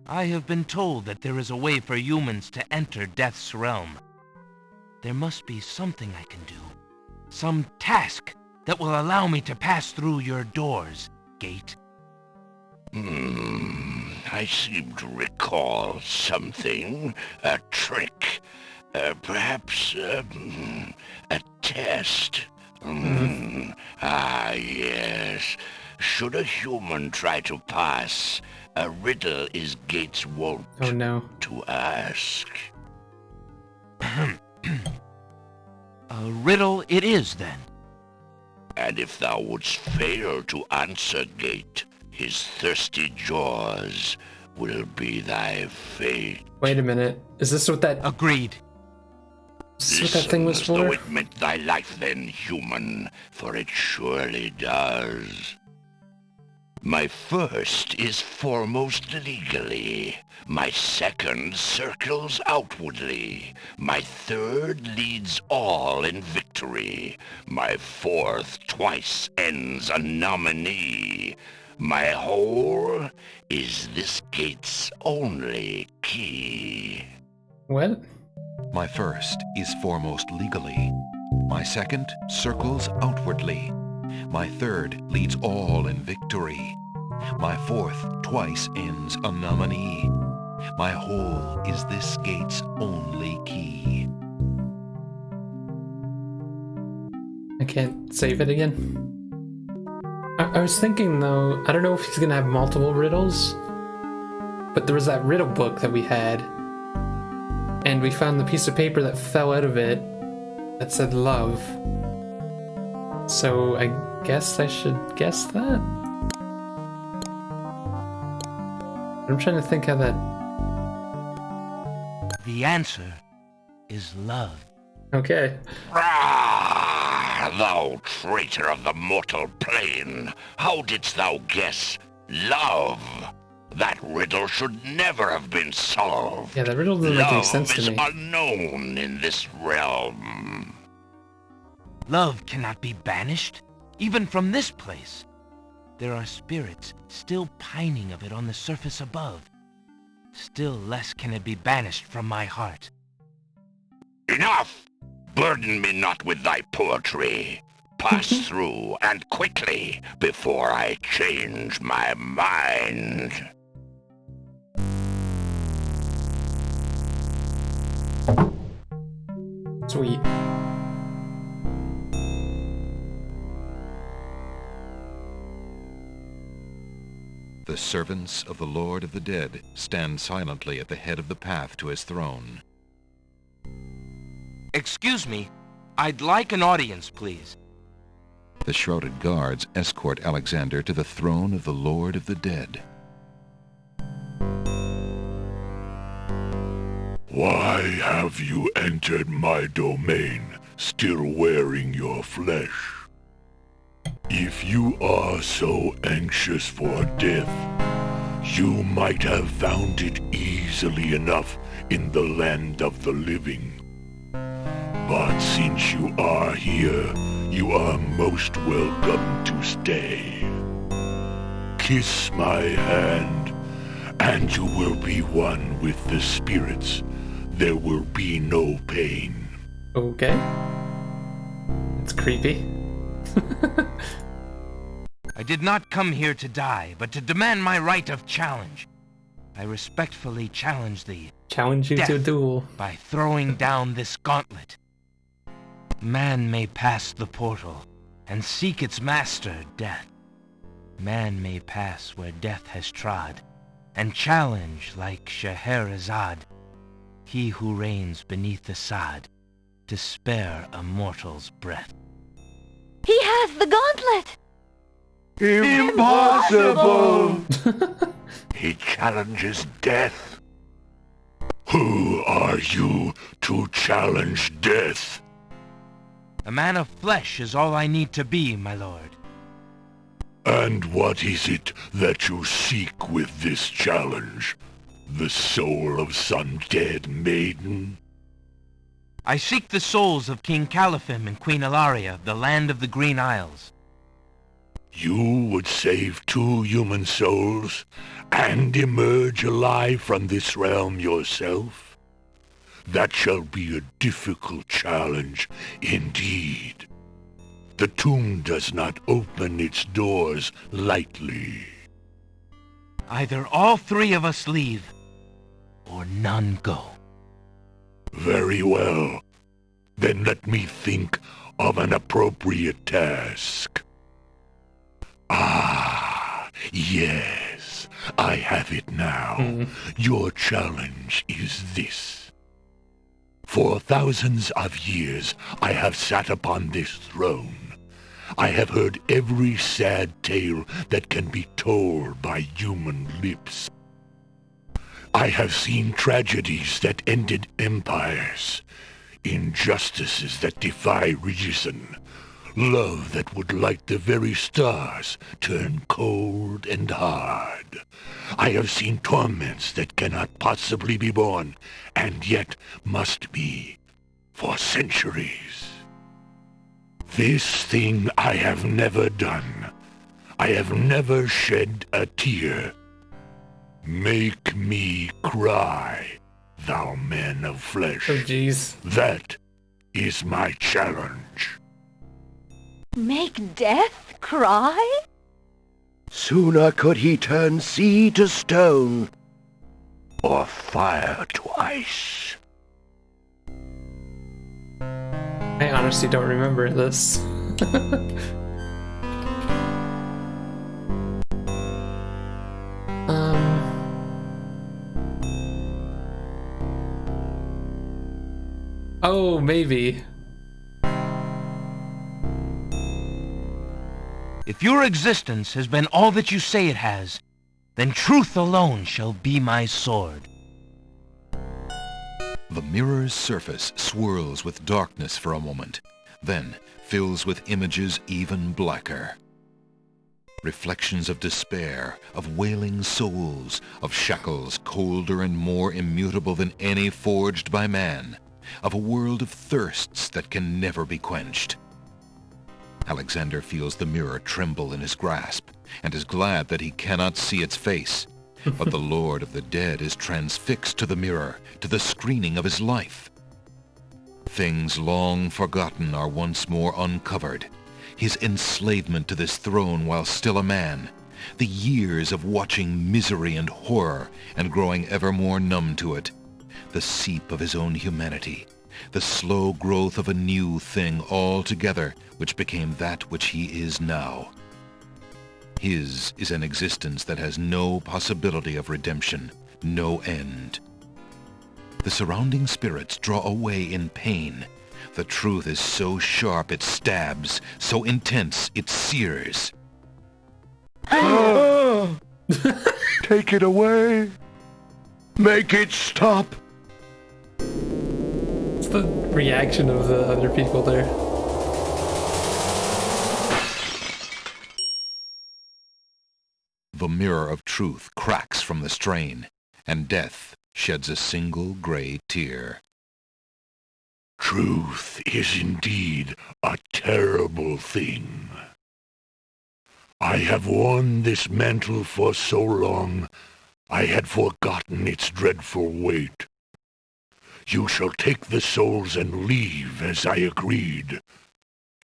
I have been told that there is a way for humans to enter Death's realm. There must be something I can do. Some task that will allow me to pass through your doors, Gate. I seem to recall something. A trick. Perhaps a test. Ah, yes. Should a human try to pass, a riddle is Gates wont Oh no. to ask. A riddle it is, then. And if thou wouldst fail to answer Gate, his thirsty jaws will be thy fate. Wait a minute. Is this what that Agreed. thing was As though for? it meant thy life then, human, for it surely does. My first is foremost legally. My second circles outwardly. My third leads all in victory. My fourth twice ends a nominee. My whole is this gate's only key. What? My first is foremost legally. My second circles outwardly. My third leads all in victory. My fourth twice ends a nominee. My whole is this gate's only key. I can't save it again. I was thinking though, I don't know if he's gonna have multiple riddles, but there was that riddle book that we had, and we found the piece of paper that fell out of it that said love. So I guess I should guess that? I'm trying to think how that... The answer is love. Okay. Ah, thou traitor of the mortal plane! How didst thou guess love? That riddle should never have been solved. Yeah, that riddle doesn't make any Love sense to is me. unknown in this realm. Love cannot be banished, even from this place. There are spirits still pining of it on the surface above. Still less can it be banished from my heart. Enough! Burden me not with thy poetry. Pass through, and quickly, before I change my mind. Sweet. The servants of the Lord of the Dead stand silently at the head of the path to his throne. Excuse me, I'd like an audience, please. The shrouded guards escort Alexander to the throne of the Lord of the Dead. Why have you entered my domain, still wearing your flesh? If you are so anxious for death, you might have found it easily enough in the land of the living. But since you are here, you are most welcome to stay. Kiss my hand, and you will be one with the spirits. There will be no pain. Okay. It's creepy. I did not come here to die, but to demand my right of challenge. I respectfully challenge thee Challenge you to a Death. duel. by throwing down this gauntlet. Man may pass the portal and seek its master, death. Man may pass where death has trod, and challenge like Scheherazade, he who reigns beneath the sod, to spare a mortal's breath. He has the gauntlet! Impossible! He challenges death. Who are you to challenge death? A man of flesh is all I need to be, my lord. And what is it that you seek with this challenge? The soul of some dead maiden? I seek the souls of King Califim and Queen Ilaria of the land of the Green Isles. You would save 2 human souls and emerge alive from this realm yourself? That shall be a difficult challenge indeed. The tomb does not open its doors lightly. Either all 3 of us leave, or none go. Very well. Then let me think of an appropriate task. Ah, yes, I have it now. Your challenge is this. For thousands of years I have sat upon this throne. I have heard every sad tale that can be told by human lips. I have seen tragedies that ended empires, injustices that defy reason, love that would light the very stars turn cold and hard. I have seen torments that cannot possibly be borne, and yet must be, for centuries. This thing I have never done. I have never shed a tear. Make me cry, thou man of flesh. Oh jeez. That is my challenge. Make death cry? Sooner could he turn sea to stone. Or fire to ice. I honestly don't remember this. Oh, maybe. If your existence has been all that you say it has, then truth alone shall be my sword. The mirror's surface swirls with darkness for a moment, then fills with images even blacker. Reflections of despair, of wailing souls, of shackles colder and more immutable than any forged by man, of a world of thirsts that can never be quenched. Alexander feels the mirror tremble in his grasp, and is glad that he cannot see its face. But the Lord of the Dead is transfixed to the mirror, to the screening of his life. Things long forgotten are once more uncovered. His enslavement to this throne while still a man, the years of watching misery and horror and growing ever more numb to it, the seep of his own humanity, the slow growth of a new thing altogether which became that which he is now. His is an existence that has no possibility of redemption, no end. The surrounding spirits draw away in pain. The truth is so sharp it stabs, so intense it sears. Take it away. Make it stop. What's the reaction of the other people there? The mirror of truth cracks from the strain, and death sheds a single gray tear. Truth is indeed a terrible thing. I have worn this mantle for so long, I had forgotten its dreadful weight. You shall take the souls and leave as I agreed.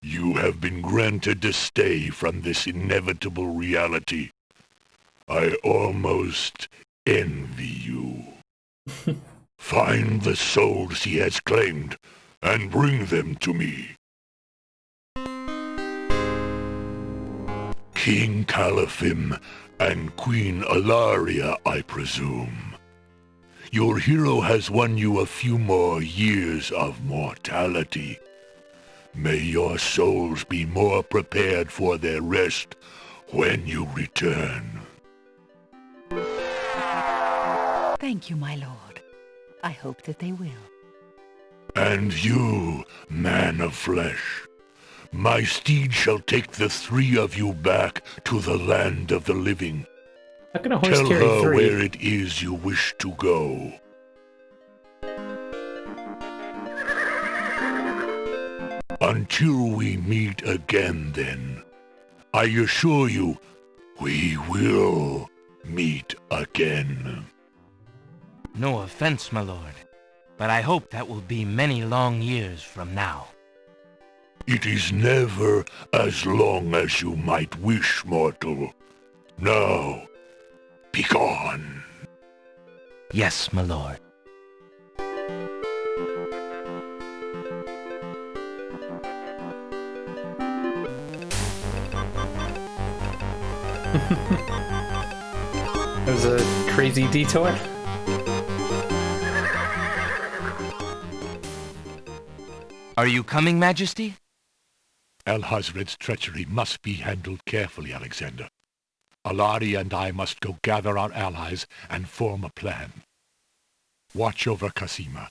You have been granted to stay from this inevitable reality. I almost envy you. Find the souls he has claimed and bring them to me. King Calaphim and Queen Alaria, I presume. Your hero has won you a few more years of mortality. May your souls be more prepared for their rest when you return. Thank you, my lord. I hope that they will. And you, man of flesh, my steed shall take the three of you back to the land of the living. How can a horse Tell carry her three? where it is you wish to go. Until we meet again, then, I assure you, we will meet again. No offense, my lord, but I hope that will be many long years from now. It is never as long as you might wish, mortal. Now, begone. Yes, my lord. That was a crazy detour. Are you coming, Majesty? Alhazred's treachery must be handled carefully, Alexander. Alari and I must go gather our allies and form a plan. Watch over Casima.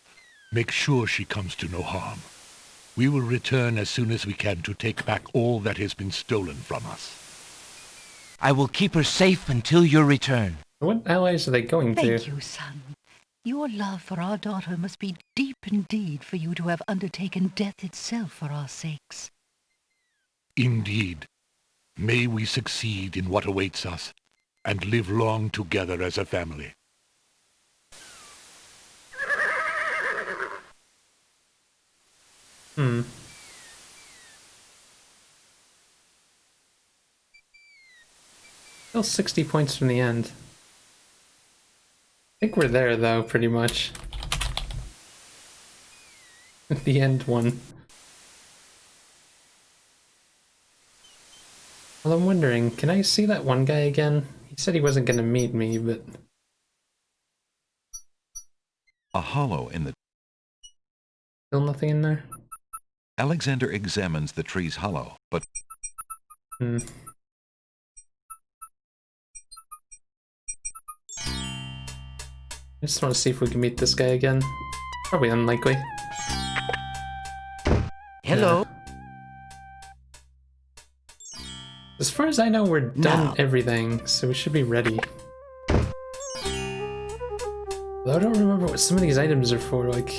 Make sure she comes to no harm. We will return as soon as we can to take back all that has been stolen from us. I will keep her safe until your return. What allies are they going to? Thank you, son. Your love for our daughter must be deep indeed for you to have undertaken death itself for our sakes. Indeed. May we succeed in what awaits us, and live long together as a family. Still 60 points from the end. I think we're there, though, pretty much. The end one. Well, I'm wondering, can I see that one guy again? He said he wasn't going to meet me, but... A hollow in the... Still nothing in there? Alexander examines the tree's hollow, but... Hmm. I just want to see if we can meet this guy again. Probably unlikely. Hello. As far as I know, we're done everything, so we should be ready. Though I don't remember what some of these items are for, like...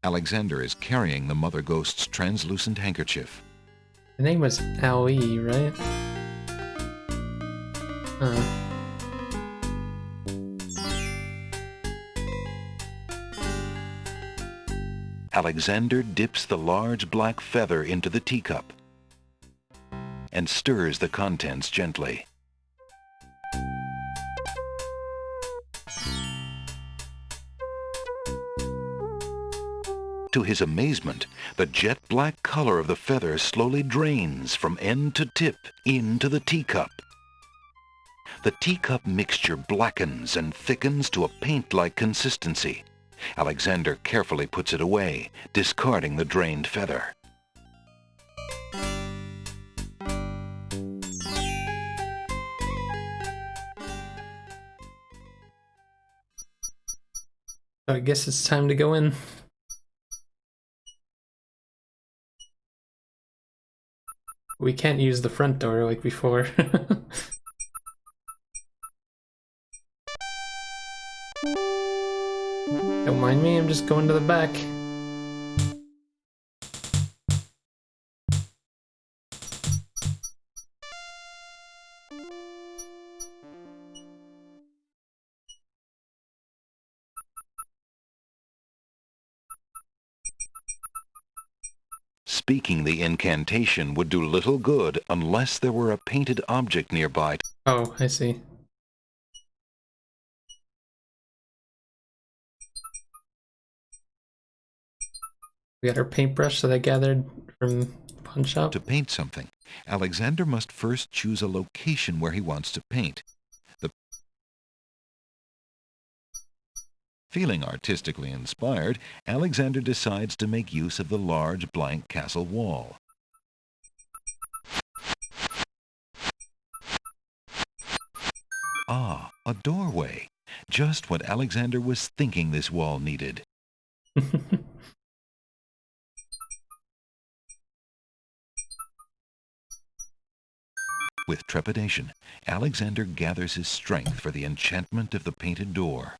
Alexander is carrying the Mother Ghost's translucent handkerchief. The name was Aoi, right? Huh. Alexander dips the large black feather into the teacup and stirs the contents gently. To his amazement, the jet black color of the feather slowly drains from end to tip into the teacup. The teacup mixture blackens and thickens to a paint-like consistency. Alexander carefully puts it away, discarding the drained feather. I guess it's time to go in. We can't use the front door like before. Don't mind me, I'm just going to the back. Speaking the incantation would do little good unless there were a painted object nearby. Oh, I see. We got our paintbrush that I gathered from the pawn shop. To paint something, Alexander must first choose a location where he wants to paint. Feeling artistically inspired, Alexander decides to make use of the large blank castle wall. Ah, a doorway. Just what Alexander was thinking this wall needed. With trepidation, Alexander gathers his strength for the enchantment of the painted door.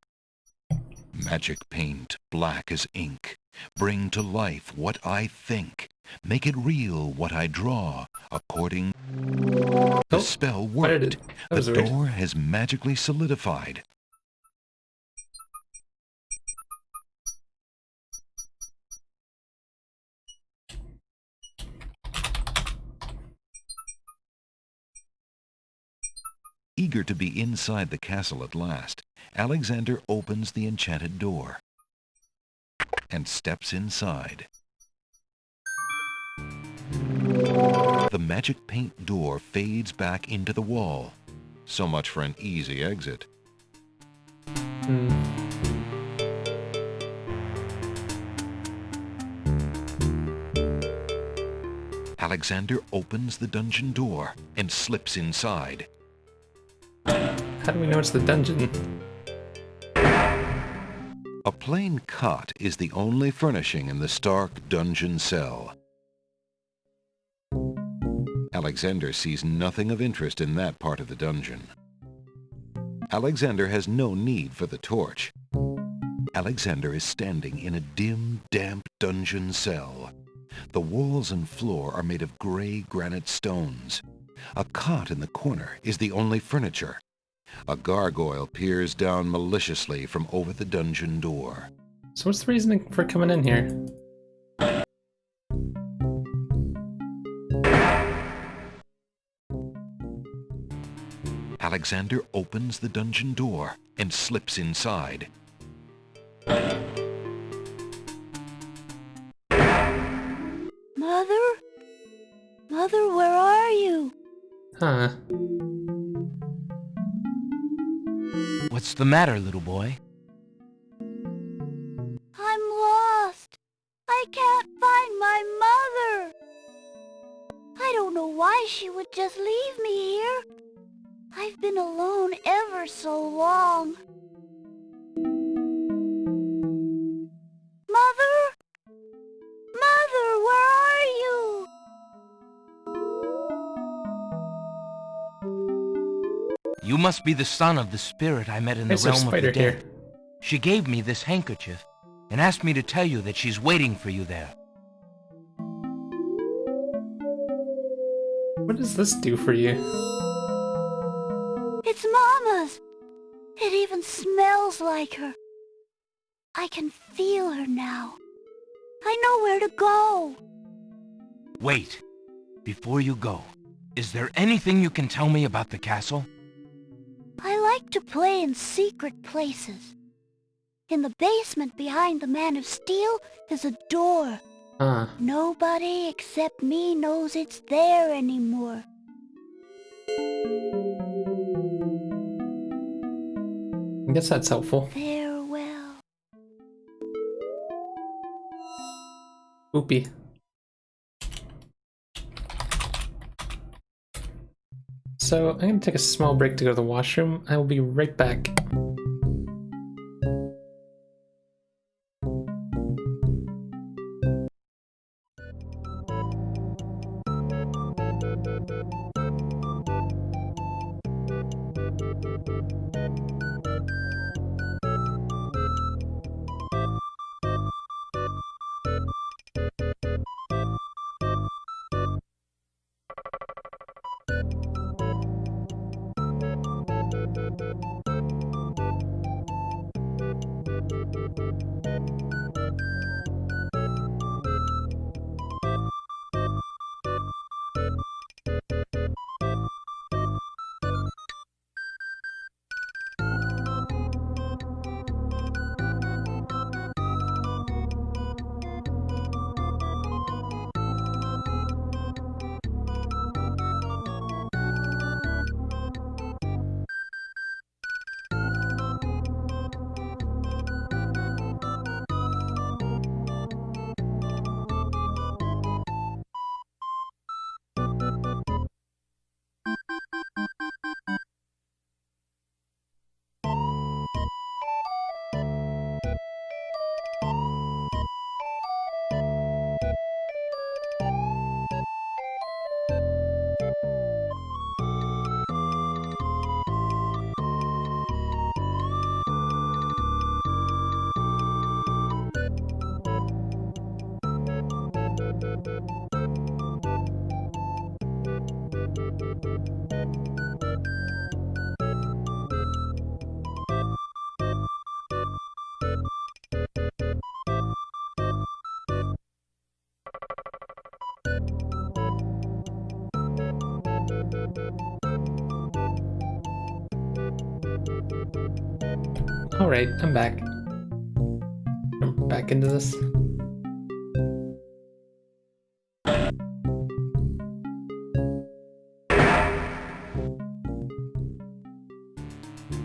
Magic paint, black as ink. Bring to life what I think. Make it real what I draw. According... The spell worked. The door has magically solidified. Eager to be inside the castle at last, Alexander opens the enchanted door and steps inside. The magic paint door fades back into the wall. So much for an easy exit. Alexander opens the dungeon door and slips inside. How do we know it's the dungeon? A plain cot is the only furnishing in the stark dungeon cell. Alexander sees nothing of interest in that part of the dungeon. Alexander has no need for the torch. Alexander is standing in a dim, damp dungeon cell. The walls and floor are made of gray granite stones. A cot in the corner is the only furniture. A gargoyle peers down maliciously from over the dungeon door. So what's the reasoning for coming in here? Alexander opens the dungeon door and slips inside. Mother? Mother, where are you? Huh. What's the matter, little boy? I'm lost. I can't find my mother. I don't know why she would just leave me here. I've been alone ever so long. Mother? Mother, where are you? You must be the son of the spirit I met in the There's a realm of spider the dead. here. She gave me this handkerchief and asked me to tell you that she's waiting for you there. What does this do for you? It's Mama's. It even smells like her. I can feel her now. I know where to go. Wait. Before you go, is there anything you can tell me about the castle? I like to play in secret places. In the basement behind the Man of Steel is a door. Huh. Nobody except me knows it's there anymore. I guess that's helpful. Farewell. Oopie. So, I'm gonna take a small break to go to the washroom. I will be right back. Alright, I'm back. I'm back into this.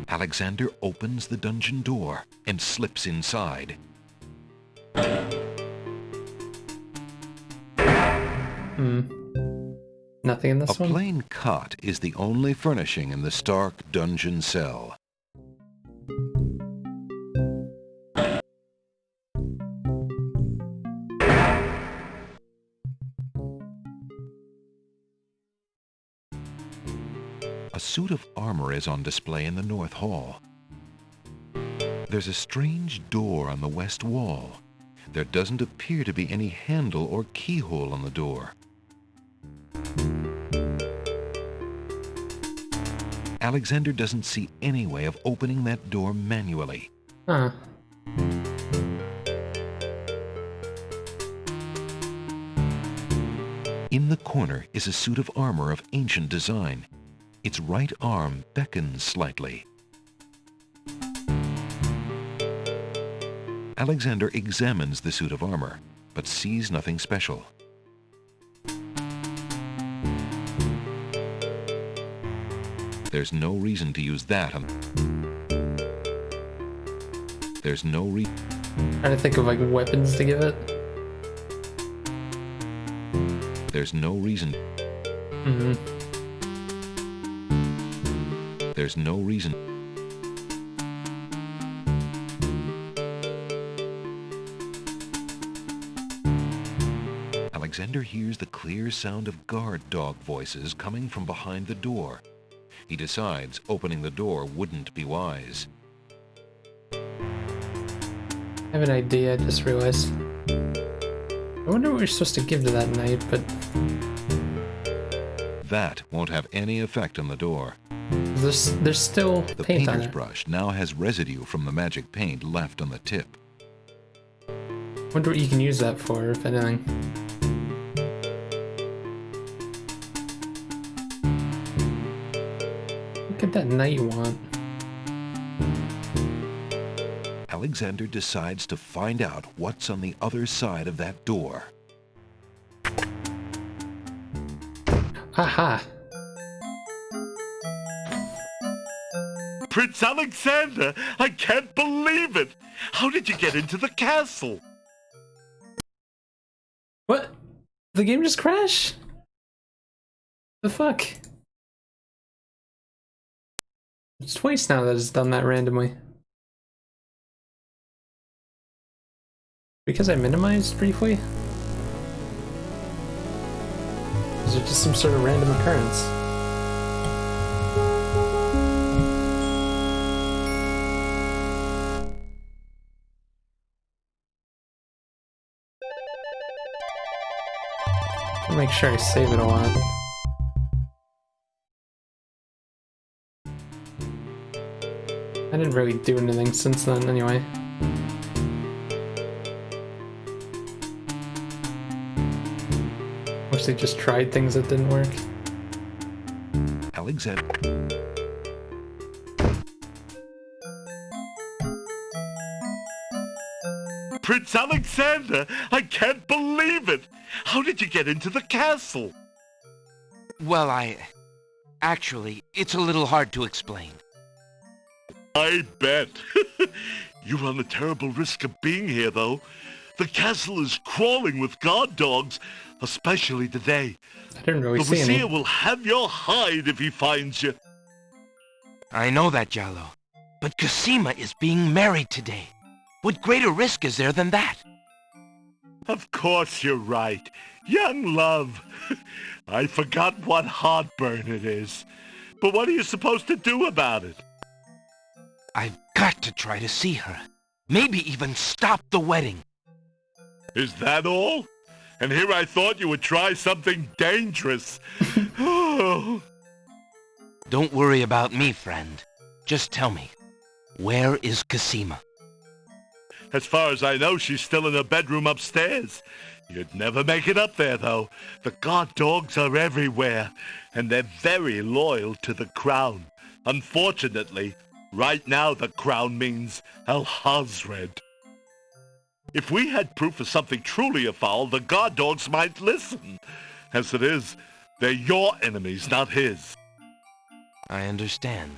Alexander opens the dungeon door and slips inside. Nothing in A this one? plain cot is the only furnishing in the stark dungeon cell. A suit of armor is on display in the North Hall. There's a strange door on the west wall. There doesn't appear to be any handle or keyhole on the door. Alexander doesn't see any way of opening that door manually. Huh. In the corner is a suit of armor of ancient design. Its right arm beckons slightly. Alexander examines the suit of armor, but sees nothing special. There's no reason to use that on... There's no reason... Trying to think of like weapons to give it. There's no reason... There's no reason... Alexander hears the clear sound of guard dog voices coming from behind the door. He decides opening the door wouldn't be wise. I have an idea, I just realized. I wonder what we're supposed to give to that knight, but That won't have any effect on the door. there's still The paint on painter's it. brush now has residue from the magic paint left on the tip. Wonder what you can use that for, if anything. Look at that knight you want. Alexander decides to find out what's on the other side of that door. Aha! Prince Alexander, I can't believe it! How did you get into the castle? What? The game just crashed? The fuck? It's twice now that it's done that randomly. Because I minimized briefly? Is it just some sort of random occurrence? I'll make sure I save it a lot. I didn't really do anything since then anyway. Mostly just tried things that didn't work. Alexander... Prince Alexander, I can't believe it! How did you get into the castle? Well, actually, it's a little hard to explain. I bet. You run a terrible risk of being here, though. The castle is crawling with guard dogs, especially today. I didn't really The see any. Vizier will have your hide if he finds you. I know that, Jallo. But Cosima is being married today. What greater risk is there than that? Of course you're right. Young love. I forgot what heartburn it is. But what are you supposed to do about it? I've got to try to see her. Maybe even stop the wedding. Is that all? And here I thought you would try something dangerous. Oh. Don't worry about me, friend. Just tell me, where is Cassima? As far as I know, she's still in her bedroom upstairs. You'd never make it up there, though. The guard dogs are everywhere, and they're very loyal to the crown. Unfortunately, right now the crown means Alhazred. If we had proof of something truly afoul, the guard dogs might listen. As it is, they're your enemies, not his. I understand.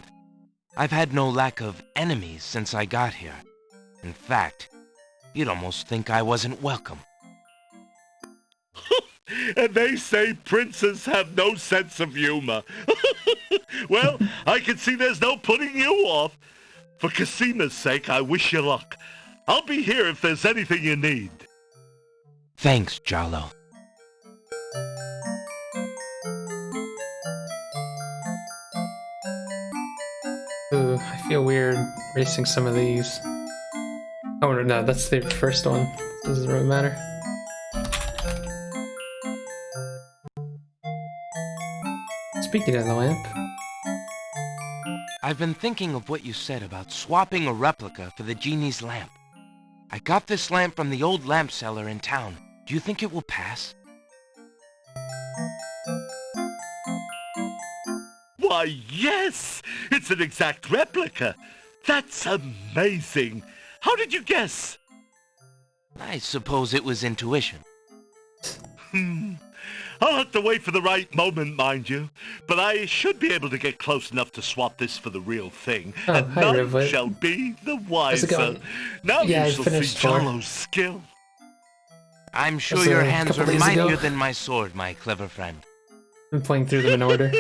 I've had no lack of enemies since I got here. In fact, you'd almost think I wasn't welcome. And they say princes have no sense of humor. Well, I can see there's no putting you off. For Cassima's sake, I wish you luck. I'll be here if there's anything you need. Thanks, Jalo. Ooh, I feel weird racing some of these. Oh no, that's the first one. Doesn't really matter. Speaking of the lamp. I've been thinking of what you said about swapping a replica for the genie's lamp. I got this lamp from the old lamp seller in town. Do you think it will pass? Why, yes! It's an exact replica. That's amazing. How did you guess? I suppose it was intuition. I'll have to wait for the right moment, mind you. But I should be able to get close enough to swap this for the real thing. Oh, and hi, none Rivlet. shall be the How's it wiser. going? Now Yeah, I you shall see finished four. Jalo's skill. I'm sure That's your a hands couple are days ago. mightier than my sword, my clever friend. I'm playing through them in order.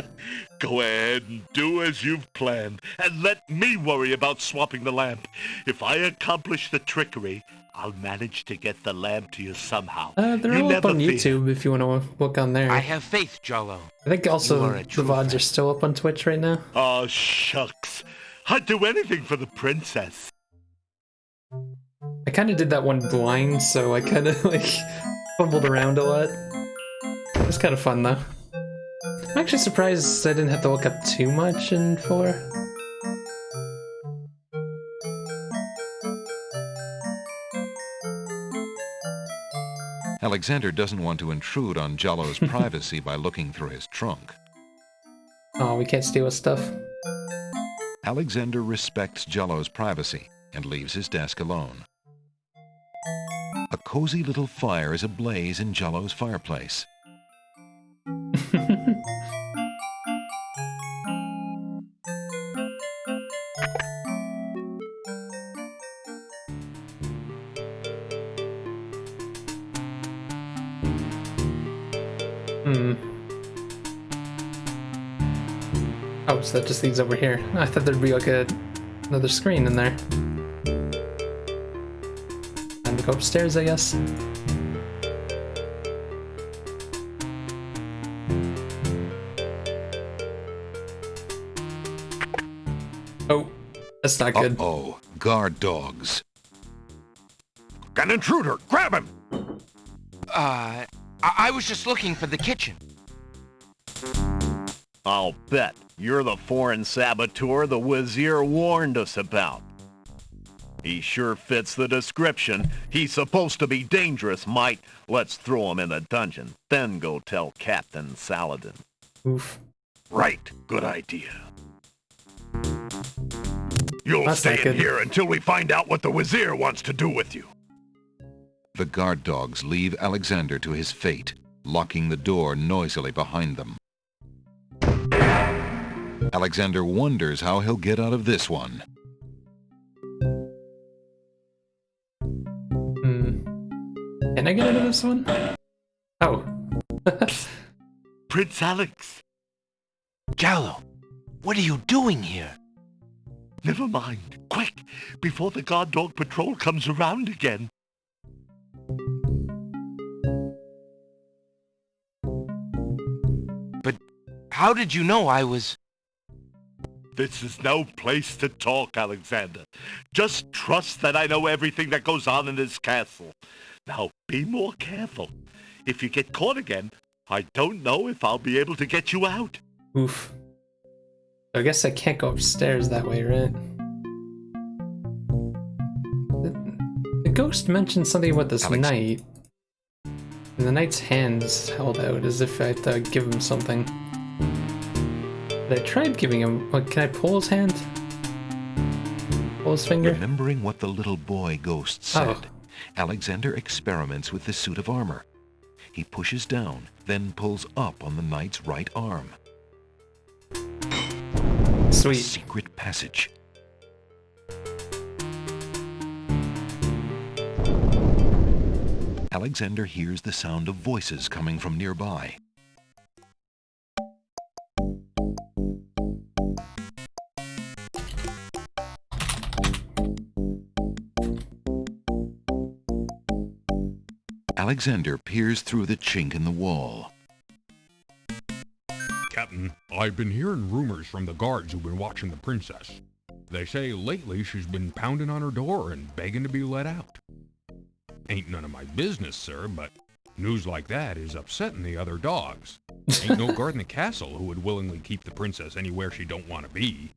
Go ahead and do as you've planned, and let me worry about swapping the lamp. If I accomplish the trickery, I'll manage to get the lamp to you somehow. They're You all up never on fear. YouTube if you want to look on there. I have faith, Jalo. I think You also are a the true VODs are friend. still up on Twitch right now. Oh, shucks. I'd do anything for the princess. I kind of did that one blind, so I kind of like fumbled around a lot. It was kind of fun though. I'm actually surprised I didn't have to look up too much in 4. Alexander doesn't want to intrude on Jalo's privacy by looking through his trunk. Oh, we can't steal his stuff. Alexander respects Jalo's privacy and leaves his desk alone. A cozy little fire is ablaze in Jalo's fireplace. Oh, so that just leads over here. I thought there'd be like another screen in there. Time to go upstairs, I guess. Oh, that's not good. Uh-oh, guard dogs. An intruder! Grab him! I was just looking for the kitchen. I'll bet you're the foreign saboteur the Wazir warned us about. He sure fits the description. He's supposed to be dangerous, might. Let's throw him in the dungeon, then go tell Captain Saladin. Oof. Right. Good idea. You'll That's stay not in good. here until we find out what the Wazir wants to do with you. The guard dogs leave Alexander to his fate, locking the door noisily behind them. Alexander wonders how he'll get out of this one. Can I get out of this one? Oh. Prince Alex. Jalo, what are you doing here? Never mind. Quick, before the guard dog patrol comes around again. But how did you know I was... This is no place to talk, Alexander. Just trust that I know everything that goes on in this castle. Now, be more careful. If you get caught again, I don't know if I'll be able to get you out. Oof. I guess I can't go upstairs that way, right? The ghost mentioned something about this knight. And the knight's hand's held out as if I have to give him something. But I tried giving him... What, can I pull his hand? Pull his finger? Remembering what the little boy ghost said, Alexander experiments with the suit of armor. He pushes down, then pulls up on the knight's right arm. Sweet. Secret passage. Alexander hears the sound of voices coming from nearby. Alexander peers through the chink in the wall. Captain, I've been hearing rumors from the guards who've been watching the princess. They say lately she's been pounding on her door and begging to be let out. Ain't none of my business, sir, but news like that is upsetting the other dogs. Ain't no guard in the castle who would willingly keep the princess anywhere she don't want to be.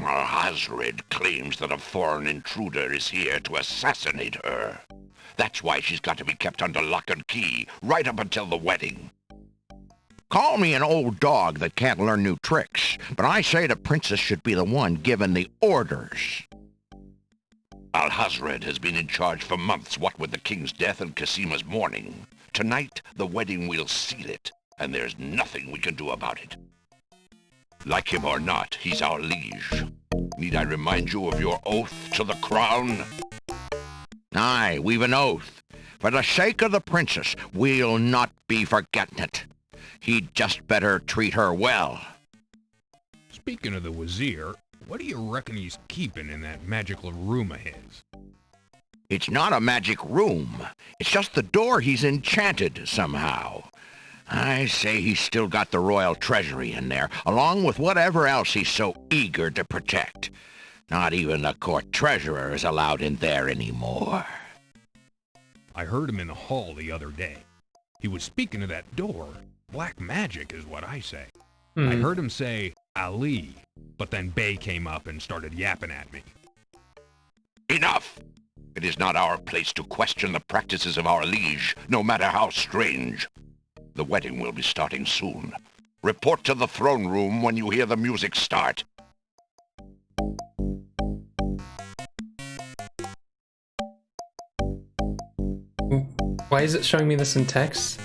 Alhazred claims that a foreign intruder is here to assassinate her. That's why she's got to be kept under lock and key, right up until the wedding. Call me an old dog that can't learn new tricks, but I say the princess should be the one given the orders. Alhazred has been in charge for months, what with the king's death and Casima's mourning. Tonight, the wedding will seal it, and there's nothing we can do about it. Like him or not, he's our liege. Need I remind you of your oath to the crown? Aye, we've an oath. For the sake of the princess, we'll not be forgetting it. He'd just better treat her well. Speaking of the Wazir, what do you reckon he's keeping in that magical room of his? It's not a magic room. It's just the door he's enchanted somehow. I say he's still got the royal treasury in there, along with whatever else he's so eager to protect. Not even the court treasurer is allowed in there anymore. I heard him in the hall the other day. He was speaking of that door. Black magic is what I say. I heard him say, Ali, but then Bay came up and started yapping at me. Enough! It is not our place to question the practices of our liege, no matter how strange. The wedding will be starting soon. Report to the throne room when you hear the music start. Why is it showing me this in text?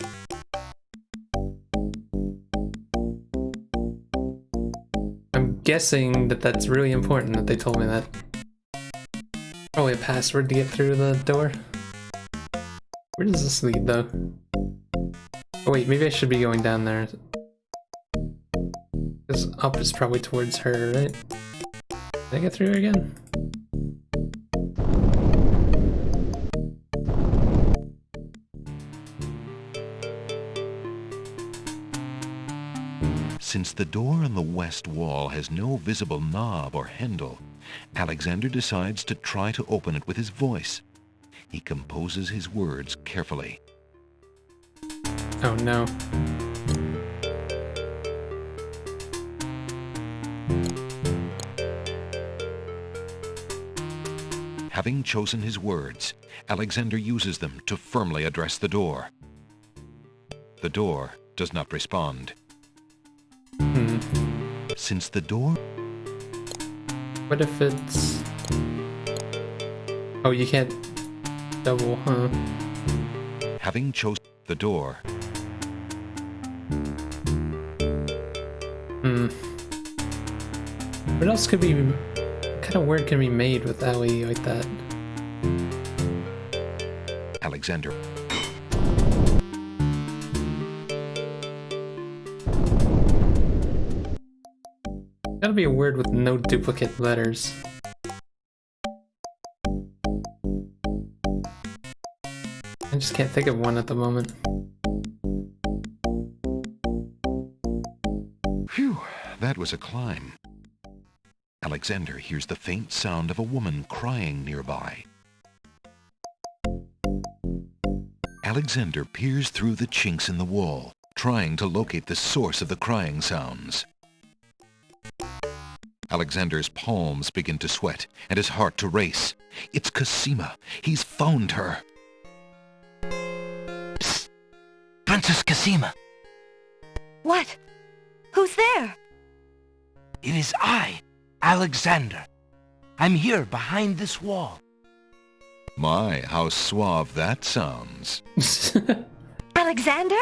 I'm guessing that that's really important that they told me that. Probably a password to get through the door. Where does this lead, though? Oh wait, maybe I should be going down there. Because up is probably towards her, right? Did I get through again? Since the door on the west wall has no visible knob or handle, Alexander decides to try to open it with his voice. He composes his words carefully. Oh no. Having chosen his words, Alexander uses them to firmly address the door. The door does not respond. Since the door... What if it's... Oh, you can't double, huh? Having chosen the door... What else could be... What kind of word can be made with Ali like that? Alexander... Gotta be a word with no duplicate letters. I just can't think of one at the moment. Phew, that was a climb. Alexander hears the faint sound of a woman crying nearby. Alexander peers through the chinks in the wall, trying to locate the source of the crying sounds. Alexander's palms begin to sweat and his heart to race. It's Cosima. He's phoned her. Psst! Princess Cosima! What? Who's there? It is I, Alexander. I'm here behind this wall. My, how suave that sounds. Alexander?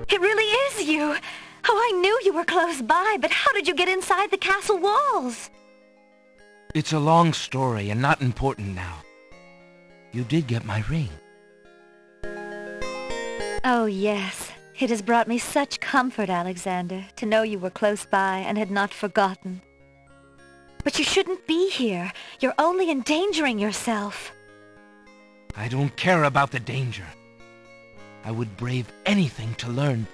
It really is you. Oh, I knew you were close by, but how did you get inside the castle walls? It's a long story and not important now. You did get my ring. Oh, yes. It has brought me such comfort, Alexander, to know you were close by and had not forgotten. But you shouldn't be here. You're only endangering yourself. I don't care about the danger. I would brave anything to learn.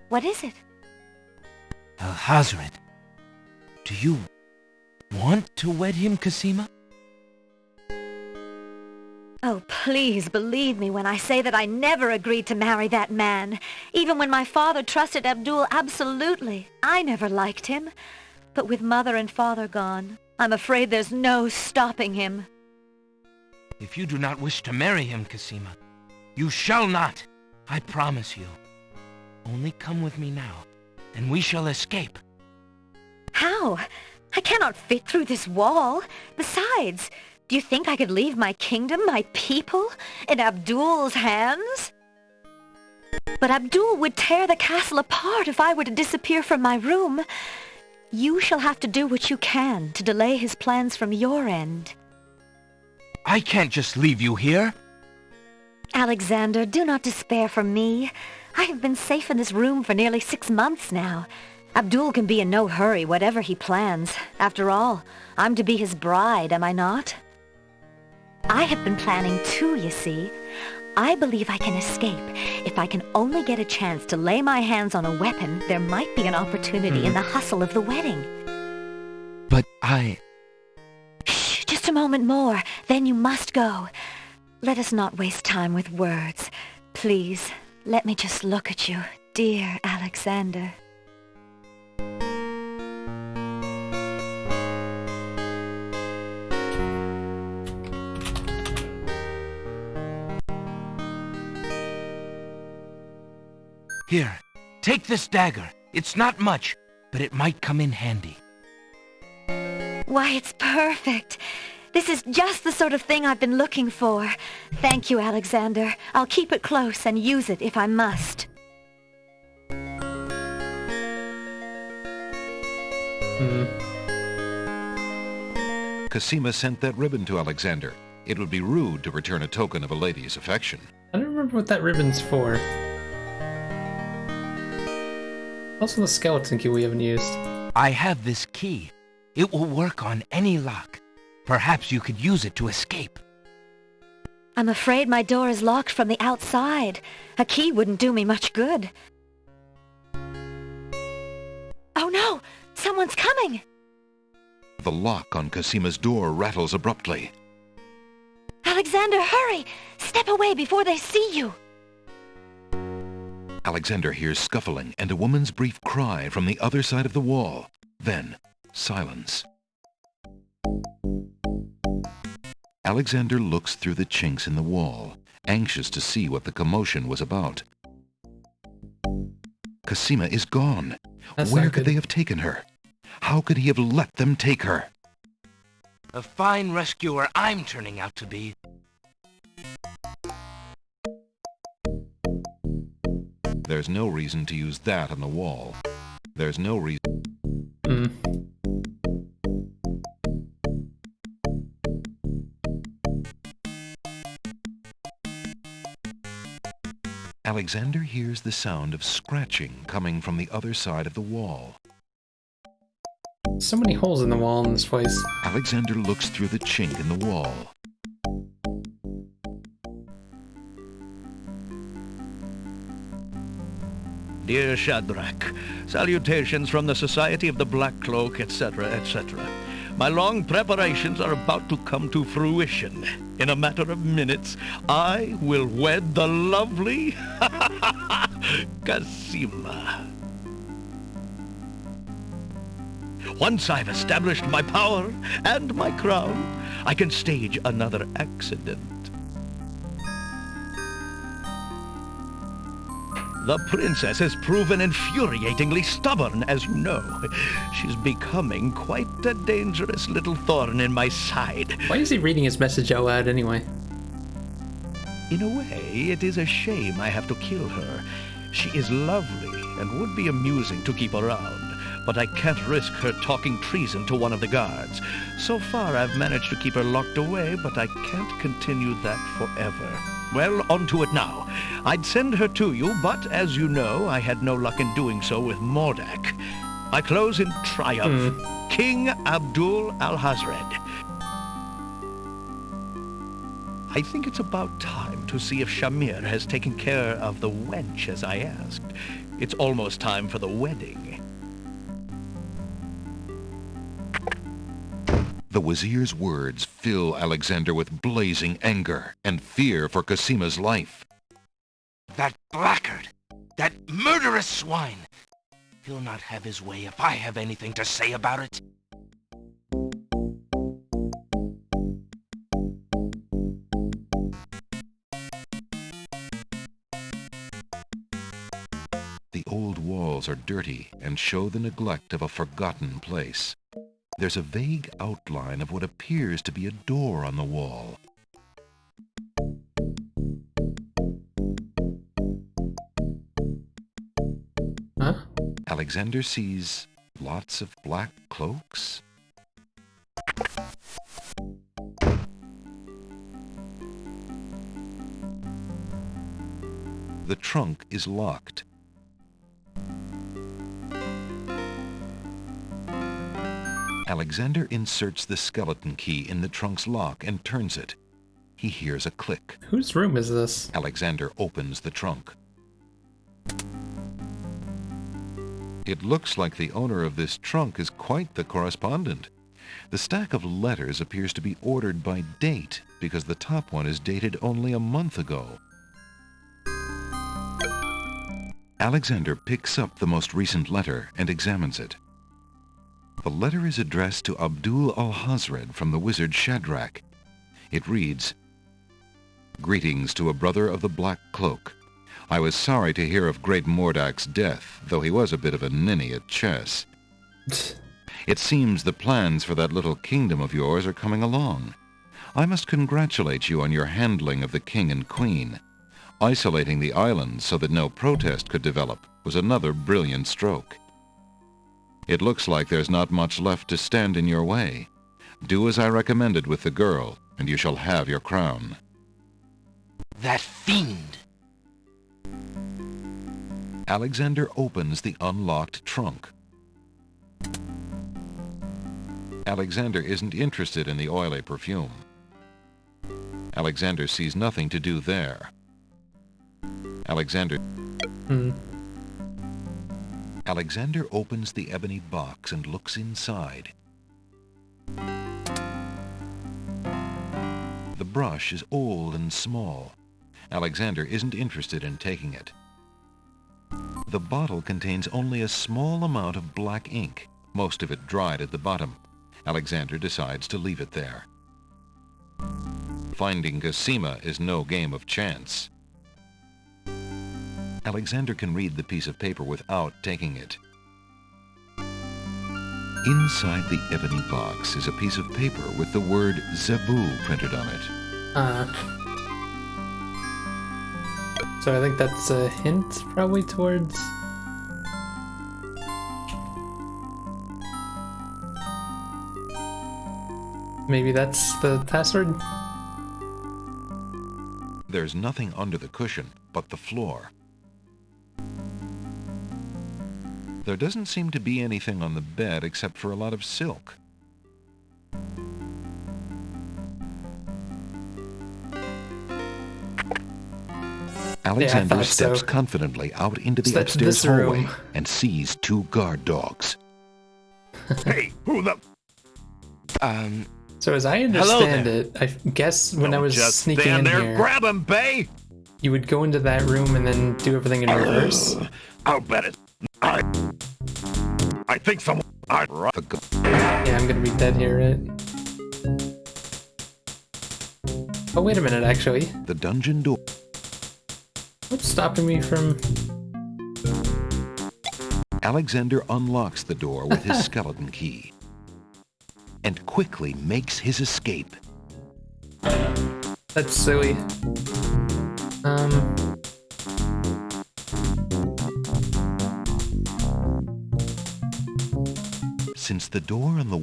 What is it? Alhazred, do you want to wed him, Cosima? Oh, please believe me when I say that I never agreed to marry that man. Even when my father trusted Abdul absolutely. I never liked him. But with mother and father gone, I'm afraid there's no stopping him. If you do not wish to marry him, Cosima, you shall not. I promise you. Only come with me now, and we shall escape. How? I cannot fit through this wall. Besides, do you think I could leave my kingdom, my people, in Abdul's hands? But Abdul would tear the castle apart if I were to disappear from my room. You shall have to do what you can to delay his plans from your end. I can't just leave you here. Alexander, do not despair for me. I have been safe in this room for nearly 6 months now. Abdul can be in no hurry, whatever he plans. After all, I'm to be his bride, am I not? I have been planning too, you see. I believe I can escape. If I can only get a chance to lay my hands on a weapon, there might be an opportunity in the hustle of the wedding. But I... Shh, just a moment more, then you must go. Let us not waste time with words. Please, let me just look at you, dear Alexander. Here, take this dagger. It's not much, but it might come in handy. Why, it's perfect. This is just the sort of thing I've been looking for. Thank you, Alexander. I'll keep it close and use it if I must. Cosima sent that ribbon to Alexander. It would be rude to return a token of a lady's affection. I don't remember what that ribbon's for. Also the skeleton key we haven't used. I have this key. It will work on any lock. Perhaps you could use it to escape. I'm afraid my door is locked from the outside. A key wouldn't do me much good. Oh no! Someone's coming! The lock on Cosima's door rattles abruptly. Alexander, hurry! Step away before they see you! Alexander hears scuffling and a woman's brief cry from the other side of the wall. Then, silence. Alexander looks through the chinks in the wall, anxious to see what the commotion was about. Cosima is gone. Where could they have taken her? How could he have let them take her? A fine rescuer I'm turning out to be. There's no reason to use that on the wall. There's no reason... Alexander hears the sound of scratching coming from the other side of the wall. So many holes in the wall in this place. Alexander looks through the chink in the wall. Dear Shadrach, salutations from the Society of the Black Cloak, etc., etc. My long preparations are about to come to fruition. In a matter of minutes, I will wed the lovely Cassima. Once I've established my power and my crown, I can stage another accident. The princess has proven infuriatingly stubborn, as you know. She's becoming quite a dangerous little thorn in my side. Why is he reading his message out loud anyway? In a way, it is a shame I have to kill her. She is lovely and would be amusing to keep around, but I can't risk her talking treason to one of the guards. So far, I've managed to keep her locked away, but I can't continue that forever. Well, on to it now. I'd send her to you, but as you know, I had no luck in doing so with Mordak. I close in triumph. King Abdul Alhazred. I think it's about time to see if Shamir has taken care of the wench as I asked. It's almost time for the wedding. The Wazir's words fill Alexander with blazing anger and fear for Cassima's life. That blackguard! That murderous swine! He'll not have his way if I have anything to say about it. The old walls are dirty and show the neglect of a forgotten place. There's a vague outline of what appears to be a door on the wall. Huh? Alexander sees lots of black cloaks. The trunk is locked. Alexander inserts the skeleton key in the trunk's lock and turns it. He hears a click. Whose room is this? Alexander opens the trunk. It looks like the owner of this trunk is quite the correspondent. The stack of letters appears to be ordered by date because the top one is dated only a month ago. Alexander picks up the most recent letter and examines it. The letter is addressed to Abdul Alhazred from the wizard Shadrach. It reads, "Greetings to a brother of the Black Cloak. I was sorry to hear of great Mordak's death, though he was a bit of a ninny at chess. It seems the plans for that little kingdom of yours are coming along. I must congratulate you on your handling of the king and queen. Isolating the islands so that no protest could develop was another brilliant stroke. It looks like there's not much left to stand in your way. Do as I recommended with the girl, and you shall have your crown." That fiend! Alexander opens the unlocked trunk. Alexander isn't interested in the oily perfume. Alexander sees nothing to do there. Alexander opens the ebony box and looks inside. The brush is old and small. Alexander isn't interested in taking it. The bottle contains only a small amount of black ink, most of it dried at the bottom. Alexander decides to leave it there. Finding Cassima is no game of chance. Alexander can read the piece of paper without taking it. Inside the ebony box is a piece of paper with the word Zebu printed on it. So I think that's a hint probably towards... Maybe that's the password? There's nothing under the cushion but the floor. There doesn't seem to be anything on the bed except for a lot of silk. Alexander steps confidently out into the upstairs hallway and sees two guard dogs. Hey, who the... So as I Hello understand there. it, I guess when I Don't was just sneaking stand in there, here, grab him, Bay! you would go into that room and then do everything in reverse. I'll bet it. I think someone... Yeah, I'm gonna be dead here, right? Oh, wait a minute, actually. The dungeon door. What's stopping me from... Alexander unlocks the door with his skeleton key and quickly makes his escape. That's silly. Since the door on the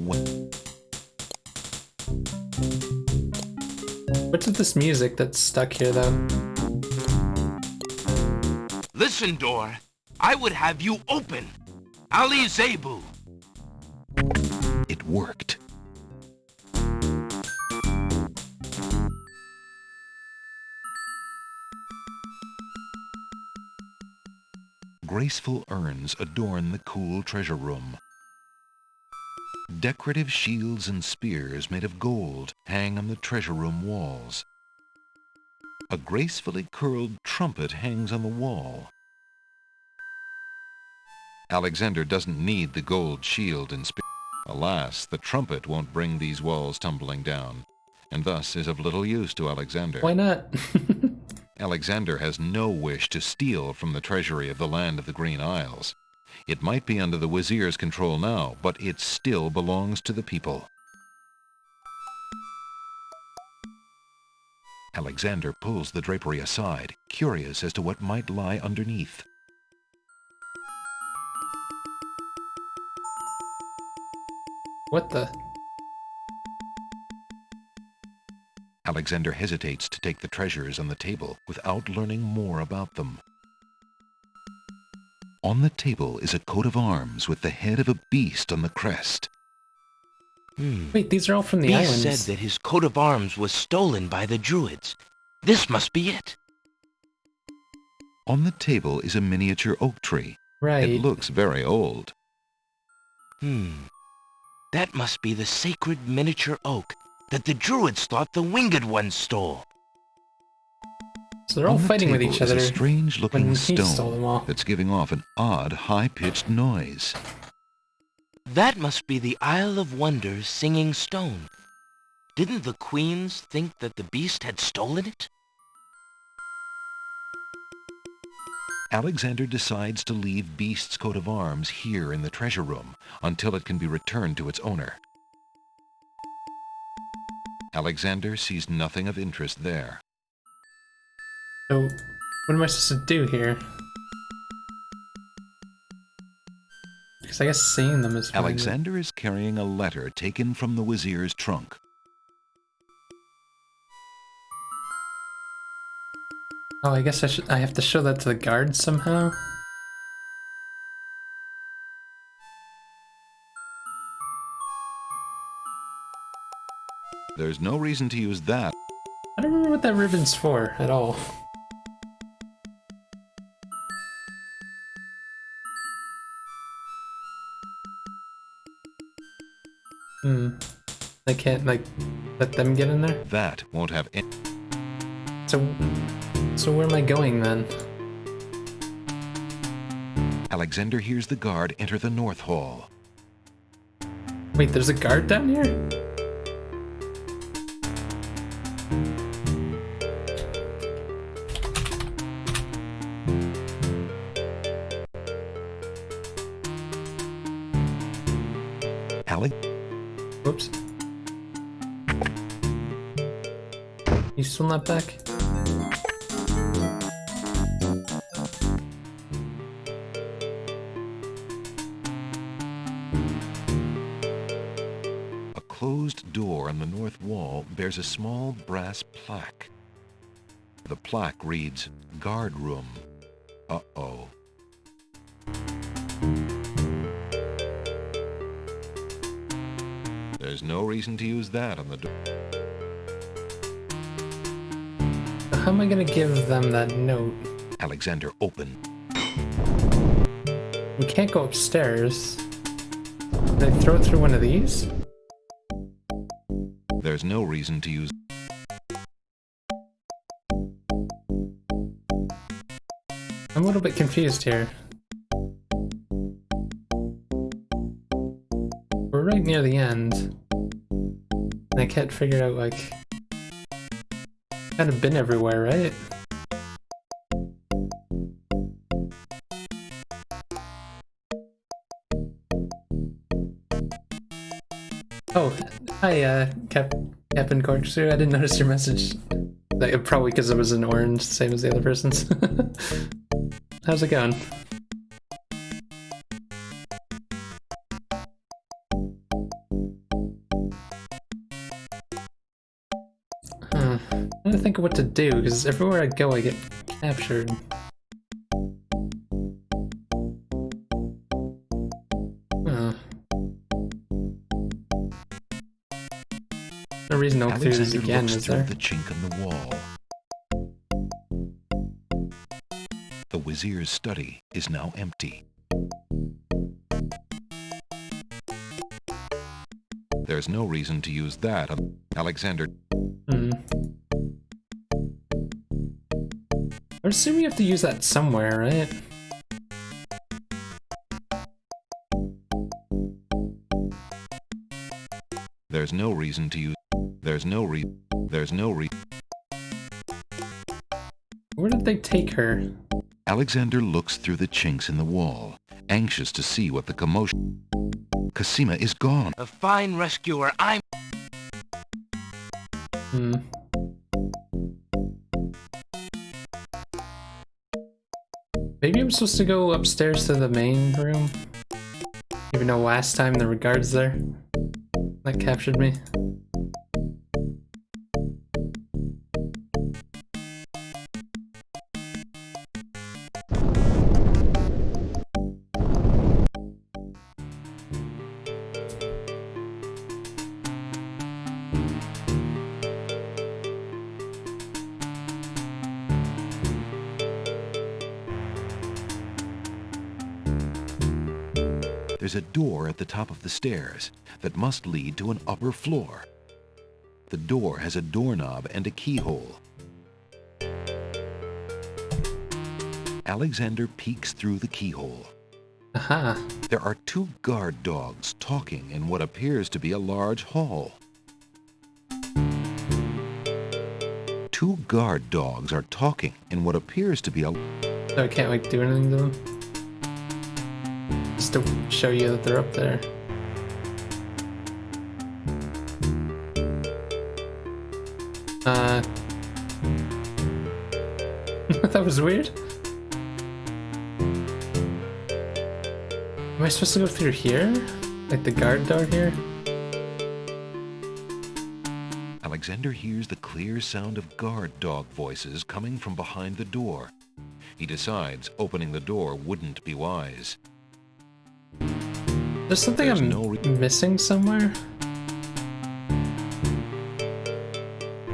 What's with this music that's stuck here, though? Listen, door. I would have you open. Ali Zebu. it worked. Graceful urns adorn the cool treasure room. Decorative shields and spears made of gold hang on the treasure room walls. A gracefully curled trumpet hangs on the wall. Alexander doesn't need the gold shield and spear. Alas, the trumpet won't bring these walls tumbling down, and thus is of little use to Alexander. Why not? Alexander has no wish to steal from the treasury of the land of the Green Isles. It might be under the Wazir's control now, but it still belongs to the people. Alexander pulls the drapery aside, curious as to what might lie underneath. What the? Alexander hesitates to take the treasures on the table without learning more about them. On the table is a coat of arms with the head of a beast on the crest. Wait, these are all from the Beast islands. said that his coat of arms was stolen by the druids. This must be it. On the table is a miniature oak tree. Right. It looks very old. That must be the sacred miniature oak that the druids thought the Winged Ones stole. So they're all On the fighting with table each is other a strange-looking when he stole them all. stone that's giving off an odd, high-pitched noise. That must be the Isle of Wonders singing stone. Didn't the queens think that the beast had stolen it? Alexander decides to leave Beast's coat of arms here in the treasure room until it can be returned to its owner. Alexander sees nothing of interest there. So, what am I supposed to do here? Because I guess seeing them is fine. Alexander is carrying a letter taken from the Wazir's trunk. Oh, I guess I have to show that to the guards somehow? There's no reason to use that. I don't remember what that ribbon's for at all. I can't, like, let them get in there? That won't have any... So where am I going then? Alexander hears the guard enter the North Hall. Wait, there's a guard down here? Whoops. You still not back? A closed door on the north wall bears a small brass plaque. The plaque reads, "Guard Room." Uh-oh. There's no reason to use that on the door. How am I gonna give them that note? Alexander opened. We can't go upstairs. Can I throw it through one of these? There's no reason to use... I'm a little bit confused here. We're right near the end. And I can't figure out, like... Kind of been everywhere, right? Oh, hi, Captain Corkscrew. I didn't notice your message. Like, probably because it was in orange, same as the other person's. How's it going? I'm trying to think of what to do, because everywhere I go I get captured. No reason to go through this again, looks is through there? the chink in the wall. The Wazir's study is now empty. There's no reason to use that. Alexander... I assume you have to use that somewhere, right? There's no reason to use... There's no re... Where did they take her? Alexander looks through the chinks in the wall, anxious to see what the commotion... Cassima is gone. A fine rescuer, I'm... Maybe I'm supposed to go upstairs to the main room? Even though last time there were guards there. That captured me. There's a door at the top of the stairs that must lead to an upper floor. The door has a doorknob and a keyhole. Alexander peeks through the keyhole. Aha. There are two guard dogs talking in what appears to be a large hall. Two guard dogs are talking in what appears to be a... So I can't like do anything to them? Just to show you that they're up there. That was weird. Am I supposed to go through here? Like the guard door here? Alexander hears the clear sound of guard dog voices coming from behind the door. He decides opening the door wouldn't be wise. There's something There's I'm missing somewhere?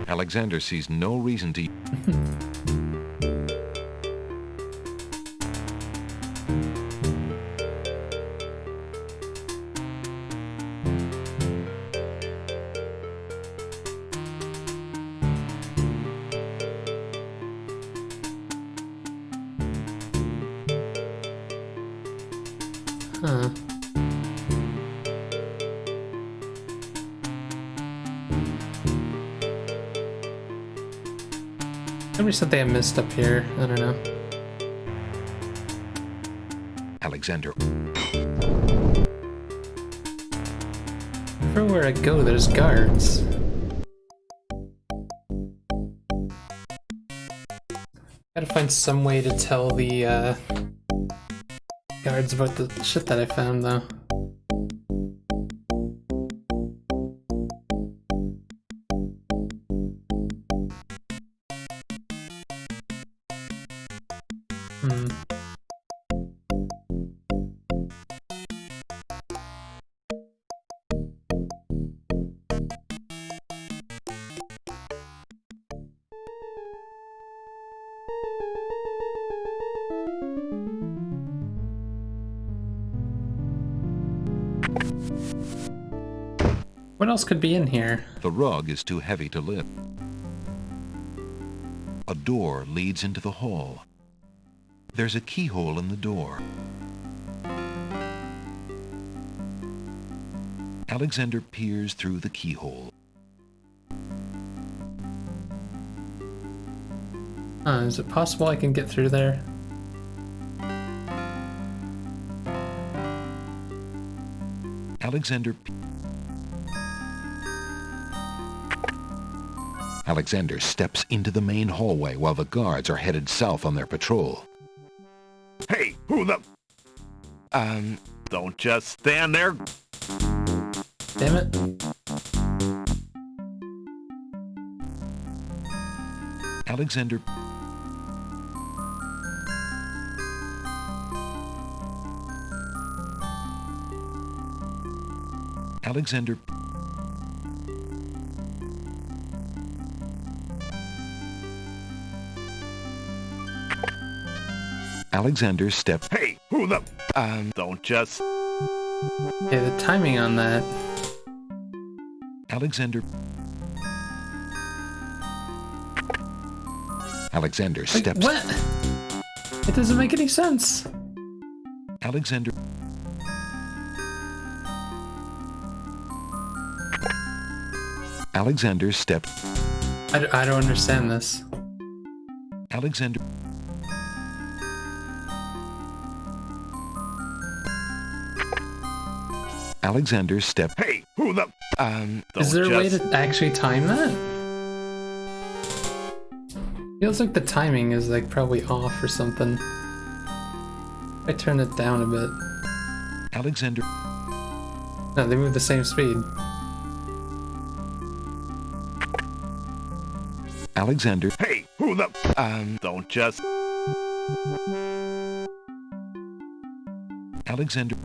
Alexander sees no reason to... Huh. Maybe something I missed up here. I don't know. Alexander... Everywhere I go, there's guards. Gotta find some way to tell the guards about the shit that I found, though. What else could be in here? The rug is too heavy to lift. A door leads into the hall. There's a keyhole in the door. Alexander peers through the keyhole. Is it possible I can get through there? Alexander steps into the main hallway while the guards are headed south on their patrol. Hey, who the... Don't just stand there. Damn it. Alexander... Alexander... Alexander steps... Hey, who the... Don't just... Yeah, the timing on that. Alexander Like, steps... what? It doesn't make any sense. Alexander... Alexander steps... I don't understand this. Alexander... Alexander steps... Hey, who the... Is there a way to actually time that? Feels like the timing is like probably off or something. I turn it down a bit. Alexander... No, they move the same speed. Alexander... Hey, who the... Don't just... Alexander...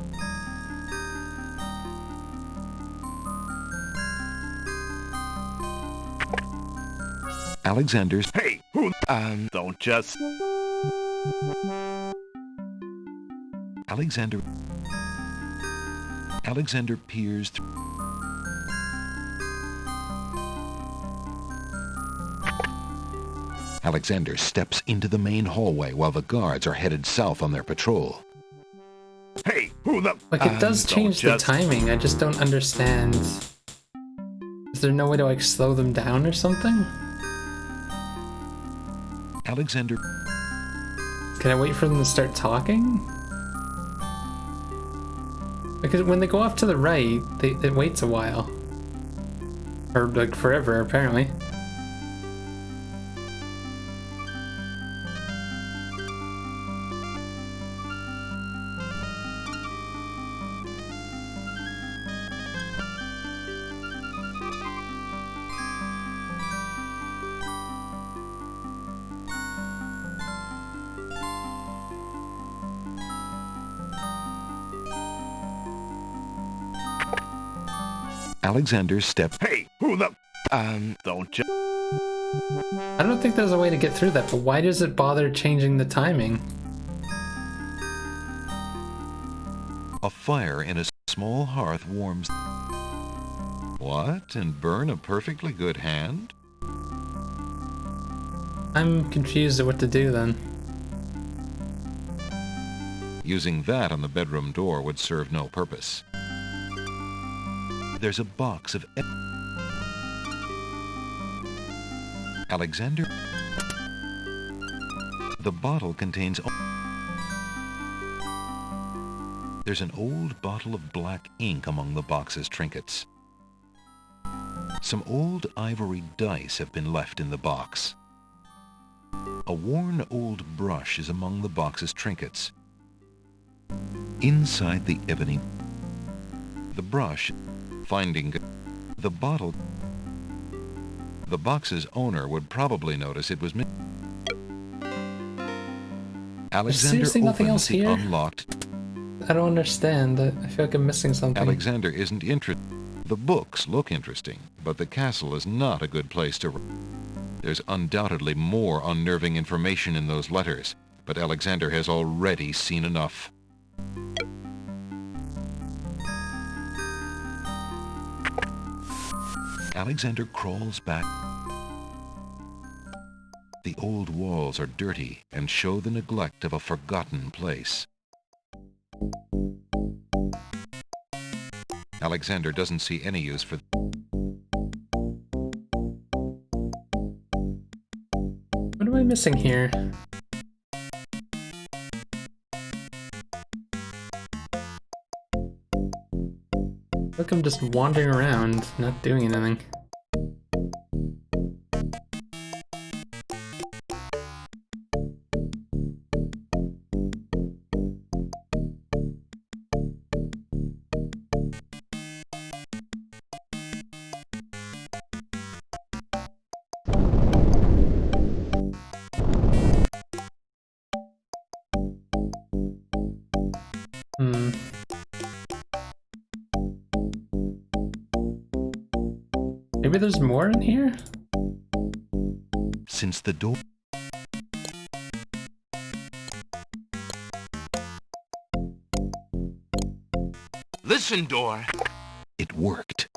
Alexander's... Hey, who... Don't just... Alexander... Alexander peers through... Alexander steps into the main hallway while the guards are headed south on their patrol. Hey, who the... Like, it does change the timing, I just don't understand. Is there no way to, like, slow them down or something? Alexander... Can I wait for them to start talking? Because when they go off to the right, it waits a while. Or, like, forever, apparently. Alexander steps... Hey, who the... Don't just... I don't think there's a way to get through that, but why does it bother changing the timing? A fire in a small hearth warms... What? And burn a perfectly good hand? I'm confused at what to do then. Using that on the bedroom door would serve no purpose. There's a box of... Alexander... The bottle contains... There's an old bottle of black ink among the box's trinkets. Some old ivory dice have been left in the box. A worn old brush is among the box's trinkets. Inside the ebony... The brush... Finding the bottle... The box's owner would probably notice it was Alexander seriously nothing opens else the here? unlocked... I don't understand. I feel like I'm missing something. Alexander isn't interested. The books look interesting, but the castle is not a good place to... There's undoubtedly more unnerving information in those letters, but Alexander has already seen enough. Alexander crawls back. The old walls are dirty and show the neglect of a forgotten place. Alexander doesn't see any use for... What am I missing here? Look, I'm just wandering around, not doing anything. Maybe there's more in here? Since the door... Listen, door. It worked.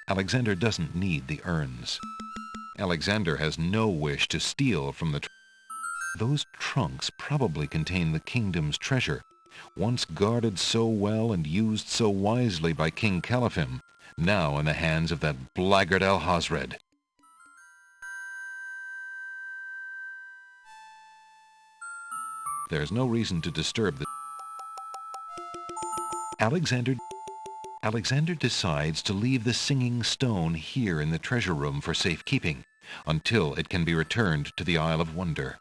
Alexander doesn't need the urns. Alexander has no wish to steal from the... Those trunks probably contain the kingdom's treasure, once guarded so well and used so wisely by King Caliphim, now in the hands of that blackguard Alhazred. There's no reason to disturb the... Alexander decides to leave the singing stone here in the treasure room for safekeeping, until it can be returned to the Isle of Wonder.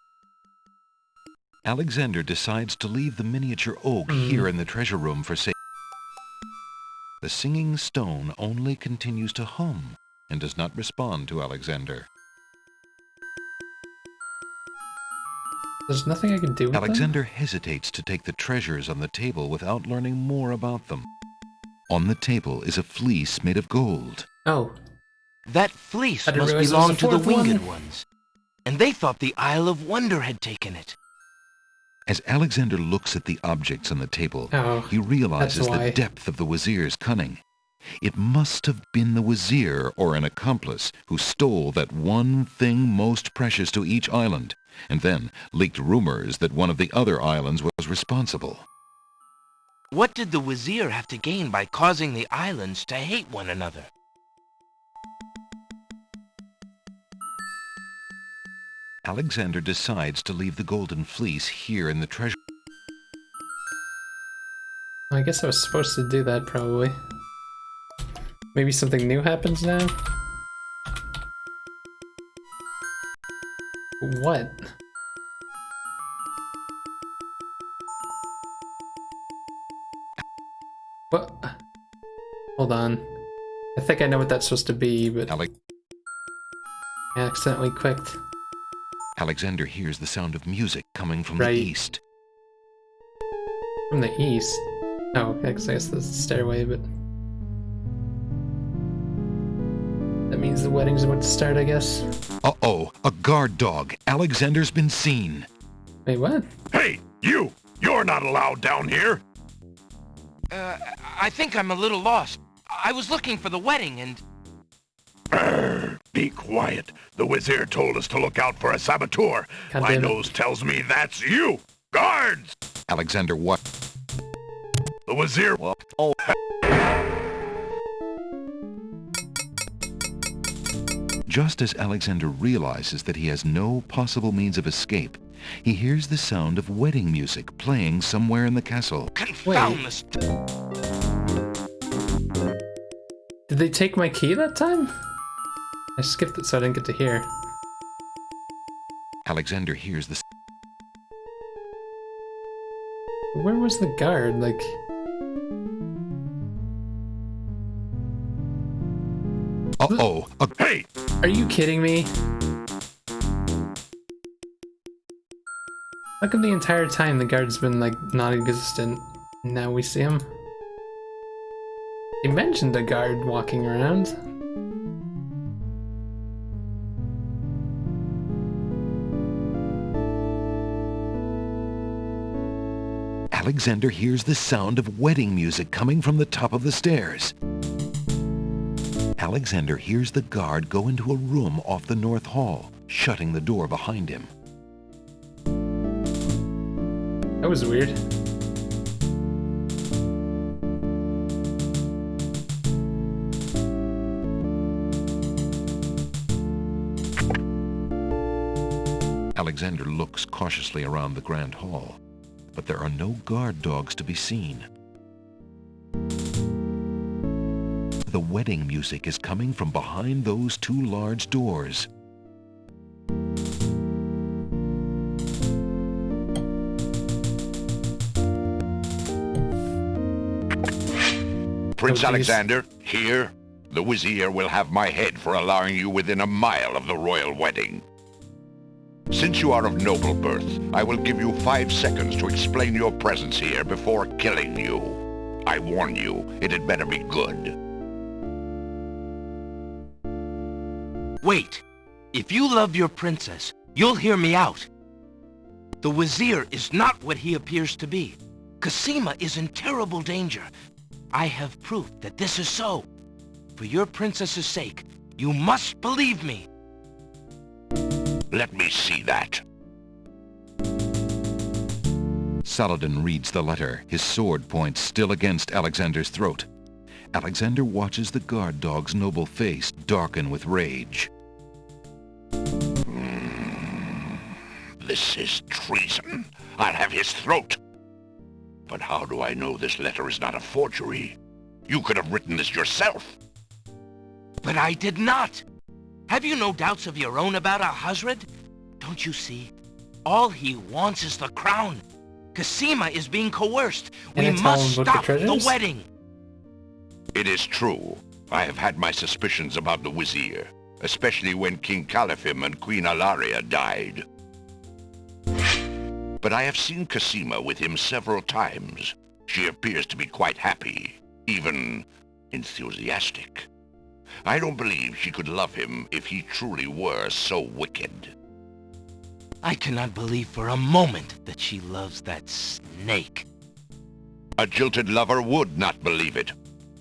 Alexander decides to leave the miniature oak here in the treasure room for safekeeping. The singing stone only continues to hum and does not respond to Alexander. There's nothing I can do with Alexander them? hesitates to take the treasures on the table without learning more about them. On the table is a fleece made of gold. Oh. That fleece I didn't must realize there was belong a to the fourth winged one. ones. And they thought the Isle of Wonder had taken it. As Alexander looks at the objects on the table, he realizes that's why. the depth of the Wazir's cunning. It must have been the Wazir or an accomplice who stole that one thing most precious to each island, and then leaked rumors that one of the other islands was responsible. What did the Wazir have to gain by causing the islands to hate one another? Alexander decides to leave the golden fleece here in the treasure. I guess I was supposed to do that, probably. Maybe something new happens now? What? What? Hold on. I think I know what that's supposed to be, but I accidentally clicked. Alexander hears the sound of music coming from Right. the east. From the east? Oh, I guess that's the stairway, but... That means the wedding's about to start, I guess. Uh-oh, a guard dog. Alexander's been seen. Wait, what? Hey, you! You're not allowed down here! I think I'm a little lost. I was looking for the wedding and... Be quiet. The Wazir told us to look out for a saboteur. God My damn it. nose tells me that's you! Guards! Alexander what? The Wazir... Just as Alexander realizes that he has no possible means of escape, he hears the sound of wedding music playing somewhere in the castle. Confound this... Did they take my key that time? I skipped it so I didn't get to hear. Alexander hears the... Where was the guard? Like... Uh-oh, Hey! Are you kidding me? How come the entire time the guard's been, like, non-existent? Now we see him? They mentioned a guard walking around. Alexander hears the sound of wedding music coming from the top of the stairs. Alexander hears the guard go into a room off the north hall, shutting the door behind him. That was weird. Alexander looks cautiously around the grand hall, but there are no guard dogs to be seen. The wedding music is coming from behind those two large doors. Prince Alexander, here, the Vizier will have my head for allowing you within a mile of the royal wedding. Since you are of noble birth, I will give you 5 seconds to explain your presence here before killing you. I warn you, it had better be good. Wait. If you love your princess, you'll hear me out. The Vizier is not what he appears to be. Cassima is in terrible danger. I have proof that this is so. For your princess's sake, you must believe me. Let me see that. Saladin reads the letter, his sword point still against Alexander's throat. Alexander watches the guard dog's noble face darken with rage. This is treason. I'll have his throat. But how do I know this letter is not a forgery? You could have written this yourself. But I did not. Have you no doubts of your own about Alhazred? Don't you see? All he wants is the crown. Cassima is being coerced. We must stop the wedding. It is true. I have had my suspicions about the Vizier, especially when King Califim and Queen Alaria died. But I have seen Cassima with him several times. She appears to be quite happy, even enthusiastic. I don't believe she could love him if he truly were so wicked. I cannot believe for a moment that she loves that snake. A jilted lover would not believe it.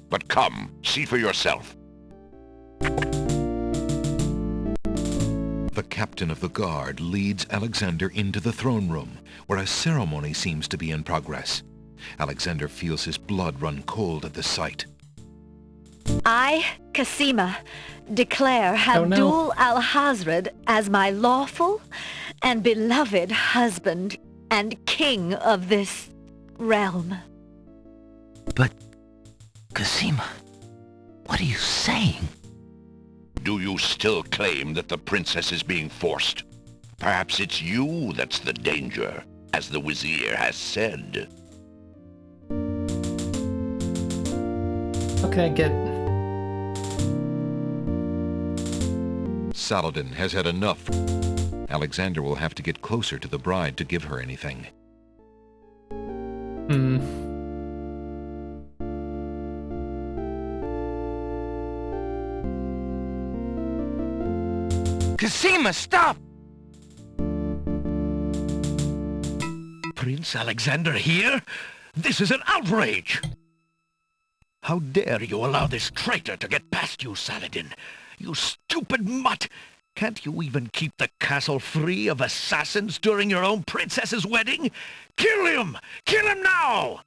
But come, see for yourself. The captain of the guard leads Alexander into the throne room, where a ceremony seems to be in progress. Alexander feels his blood run cold at the sight. I, Cassima, declare Abdul Alhazred as my lawful and beloved husband and king of this realm. But, Cassima, what are you saying? Do you still claim that the princess is being forced? Perhaps it's you that's the danger, as the Vizier has said. Okay, get... Saladin has had enough. Alexander will have to get closer to the bride to give her anything. Cassima, stop! Prince Alexander here? This is an outrage! How dare you allow this traitor to get past you, Saladin? You stupid mutt! Can't you even keep the castle free of assassins during your own princess's wedding? Kill him! Kill him now!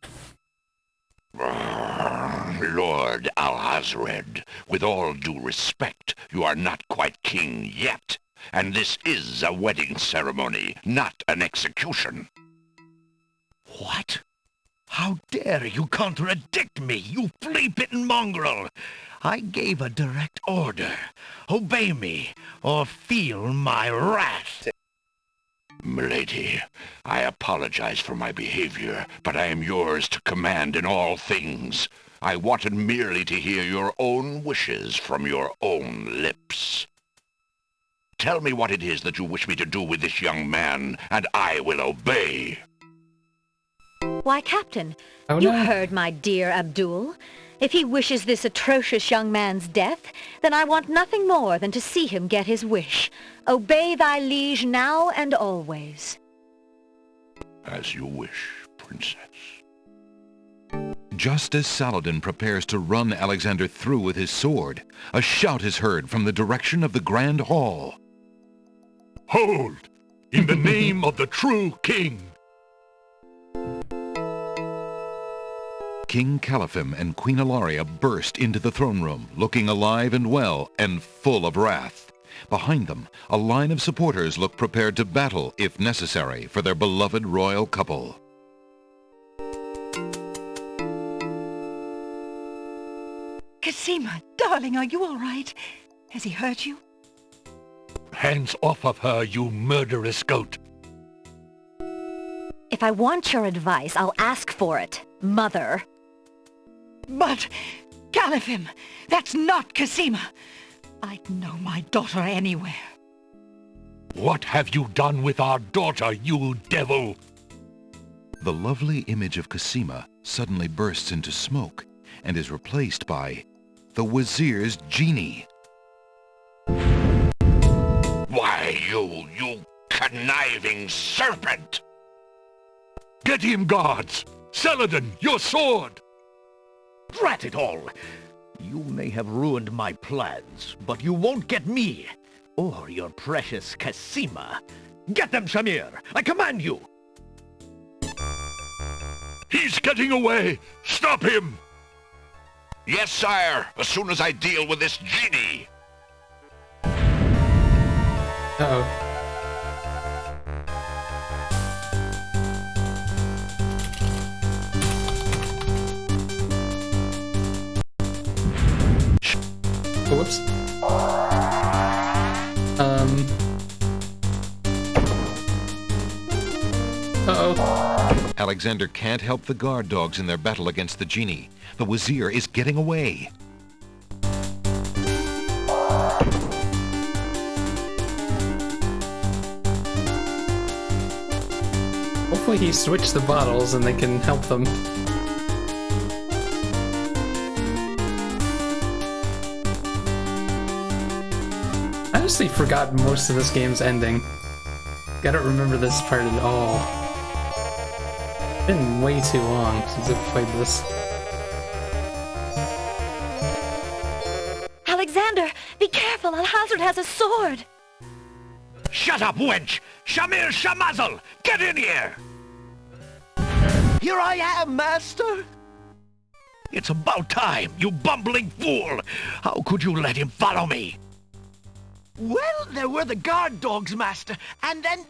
Lord Alhazred, with all due respect, you are not quite king yet. And this is a wedding ceremony, not an execution. What? How dare you contradict me, you flea-bitten mongrel! I gave a direct order. Obey me, or feel my wrath. Milady, I apologize for my behavior, but I am yours to command in all things. I wanted merely to hear your own wishes from your own lips. Tell me what it is that you wish me to do with this young man, and I will obey. Why, Captain, you heard my dear Abdul. If he wishes this atrocious young man's death, then I want nothing more than to see him get his wish. Obey thy liege now and always. As you wish, princess. Just as Saladin prepares to run Alexander through with his sword, a shout is heard from the direction of the Grand Hall. Hold! In the name of the true king! King Caliphim and Queen Ilaria burst into the throne room, looking alive and well and full of wrath. Behind them, a line of supporters look prepared to battle, if necessary, for their beloved royal couple. Cosima, darling, are you all right? Has he hurt you? Hands off of her, you murderous goat! If I want your advice, I'll ask for it, Mother. But, Caliphim, that's not Cosima. I'd know my daughter anywhere. What have you done with our daughter, you devil? The lovely image of Cosima suddenly bursts into smoke and is replaced by the Wazir's genie. Why, you conniving serpent! Get him, guards! Saladin, your sword! Drat it all! You may have ruined my plans, but you won't get me, or your precious Cosima. Get them, Shamir! I command you! He's getting away! Stop him! Yes, sire, as soon as I deal with this genie. Uh-oh. Oh, whoops. Uh-oh. Alexander can't help the guard dogs in their battle against the genie. The Wazir is getting away. Hopefully he switched the bottles and they can help them. I honestly forgot most of this game's ending. I don't remember this part at all. It's been way too long since I've played this. Alexander, be careful, Alhazred has a sword! Shut up, wench! Shamir Shamazel! Get in here! Here I am, master! It's about time, you bumbling fool! How could you let him follow me? Well, there were the guard dogs, master, and then...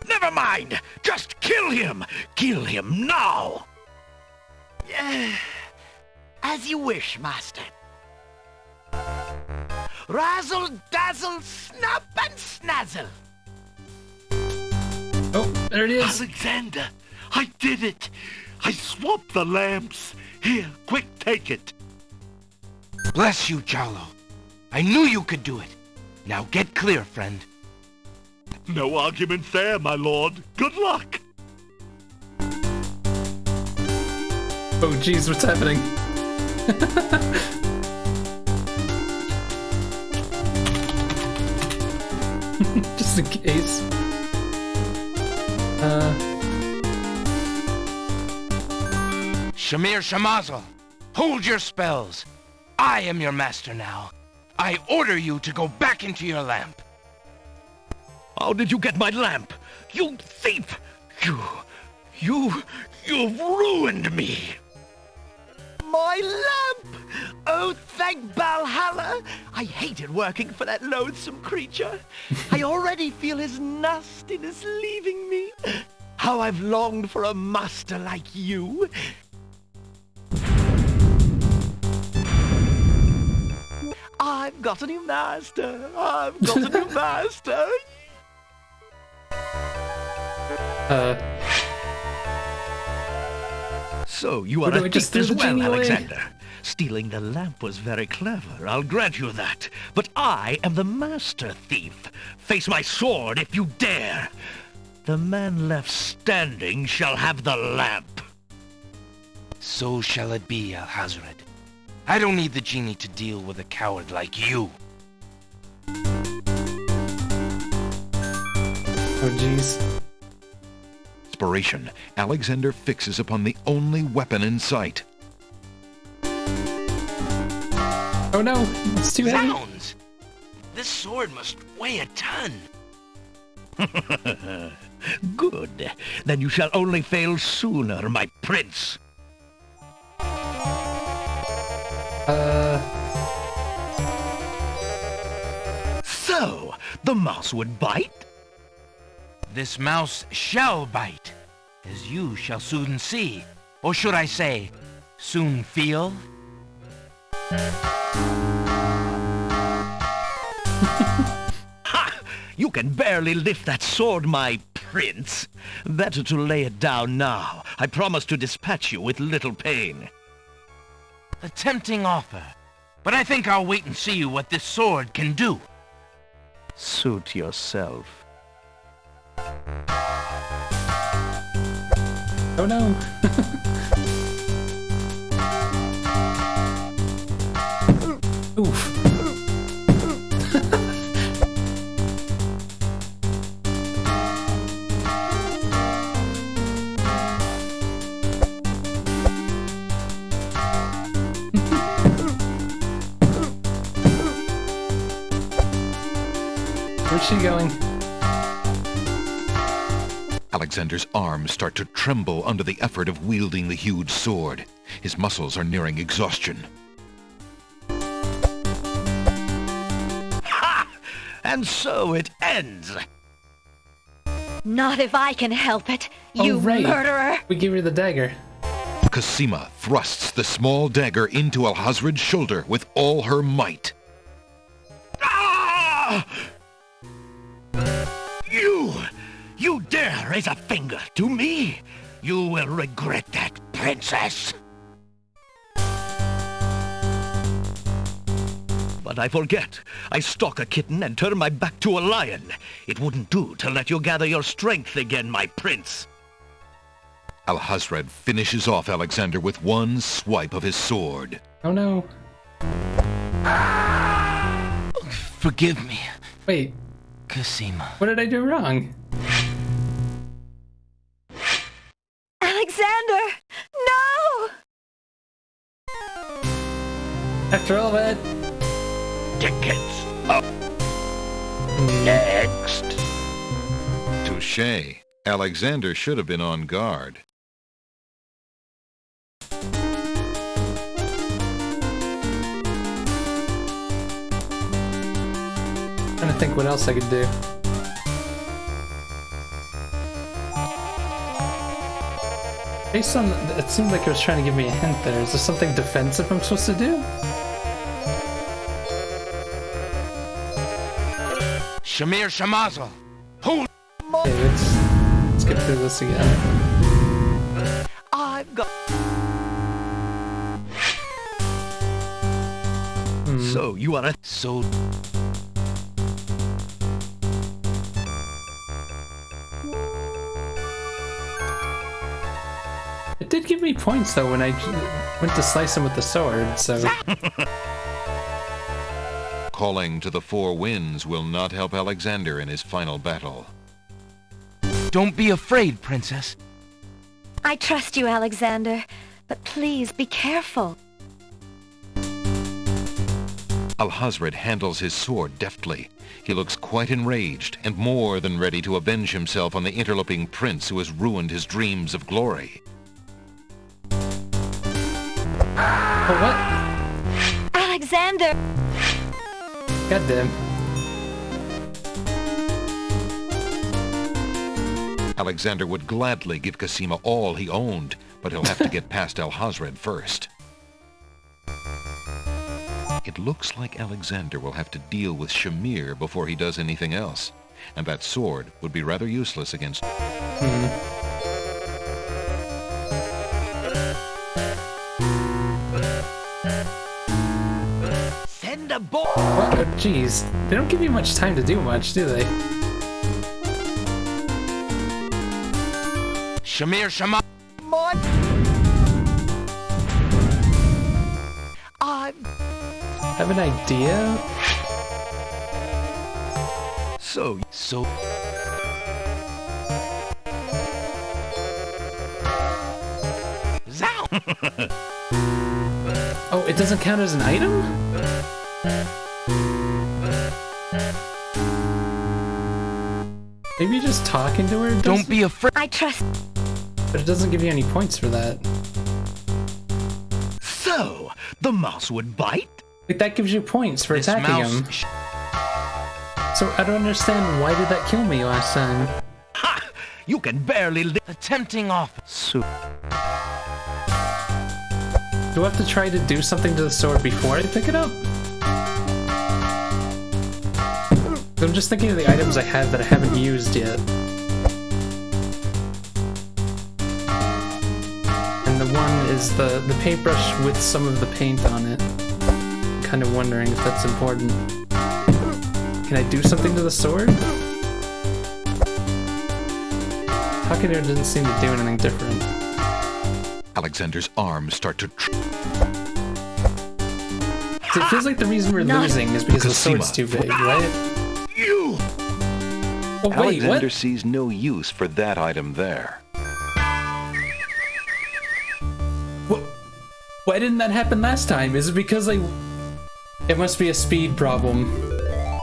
Never mind! Just kill him! Kill him now! As you wish, master. Razzle, dazzle, snap and snazzle! Oh, there it is! Alexander, I did it! I swapped the lamps! Here, quick, take it! Bless you, Jarlo. I knew you could do it. Now get clear, friend. No argument there, my lord. Good luck! Oh jeez, what's happening? Just in case. Shamir Shamazel, hold your spells. I am your master now. I order you to go back into your lamp. How did you get my lamp? You thief! You've ruined me! My lamp! Oh, thank Valhalla! I hated working for that loathsome creature. I already feel his nastiness leaving me. How I've longed for a master like you. I've got a new master. I've got a new master. So you are a thief as well, Alexander. Stealing the lamp was very clever, I'll grant you that. But I am the master thief. Face my sword if you dare. The man left standing shall have the lamp. So shall it be, Alhazred. I don't need the genie to deal with a coward like you. Oh jeez. desperation, Alexander fixes upon the only weapon in sight. Oh no, it's too heavy. Zounds! This sword must weigh a ton. Good. Then you shall only fail sooner, my prince. So, the mouse would bite? This mouse shall bite, as you shall soon see. Or should I say, soon feel? Ha! You can barely lift that sword, my prince. Better to lay it down now. I promise to dispatch you with little pain. A tempting offer, but I think I'll wait and see what this sword can do. Suit yourself. Oh no. Oof. Where's she going? Alexander's arms start to tremble under the effort of wielding the huge sword. His muscles are nearing exhaustion. Ha! And so it ends. Not if I can help it, you Oh, right. murderer! We gave her the dagger. Cosima thrusts the small dagger into Alhazred's shoulder with all her might. Ah! You dare raise a finger to me? You will regret that, princess. But I forget. I stalk a kitten and turn my back to a lion. It wouldn't do to let you gather your strength again, my prince. Alhazred finishes off Alexander with one swipe of his sword. Oh no. Forgive me, Wait, Cosima. what did I do wrong? Alexander! No! After all that... Tickets up. Next. Touché. Alexander should have been on guard. Trying to think what else I could do. Based on... It seemed like it was trying to give me a hint there. Is there something defensive I'm supposed to do? Shamir Shamazel. Hold. Okay, let's get through this again. I've got... So, you are a... So It did give me points though when I went to slice him with the sword, so... Calling to the four winds will not help Alexander in his final battle. don't be afraid, princess. I trust you, Alexander, but please be careful. Alhazred handles his sword deftly. He looks quite enraged and more than ready to avenge himself on the interloping prince who has ruined his dreams of glory. Oh, what? Alexander! Goddamn. Alexander would gladly give Cosima all he owned, but he'll have to get past Alhazred first. It looks like Alexander will have to deal with Shamir before he does anything else, and that sword would be rather useless against... Send a boy! What? Oh, jeez. They don't give you much time to do much, do they? Shamir Shama. Have an idea? So... Oh, it doesn't count as an item? Maybe just talking to her Don't be afraid. I trust. But it doesn't give you any points for that. So, the mouse would bite? Like, that gives you points for This attacking mouse him. So I don't understand, why did that kill me last time? Ha! You can barely live. A tempting offer. Do I have to try to do something to the sword before I pick it up? I'm just thinking of the items I have that I haven't used yet. And the one is the paintbrush with some of the paint on it. I'm kind of wondering if that's important. Can I do something to the sword? Talking to her didn't seem to do anything different. Alexander's arms start to So it feels like the reason we're losing is because the sword's too big, right? You! Oh, wait, Alexander what? sees no use for that item there. Why didn't that happen last time? Is it because it must be a speed problem.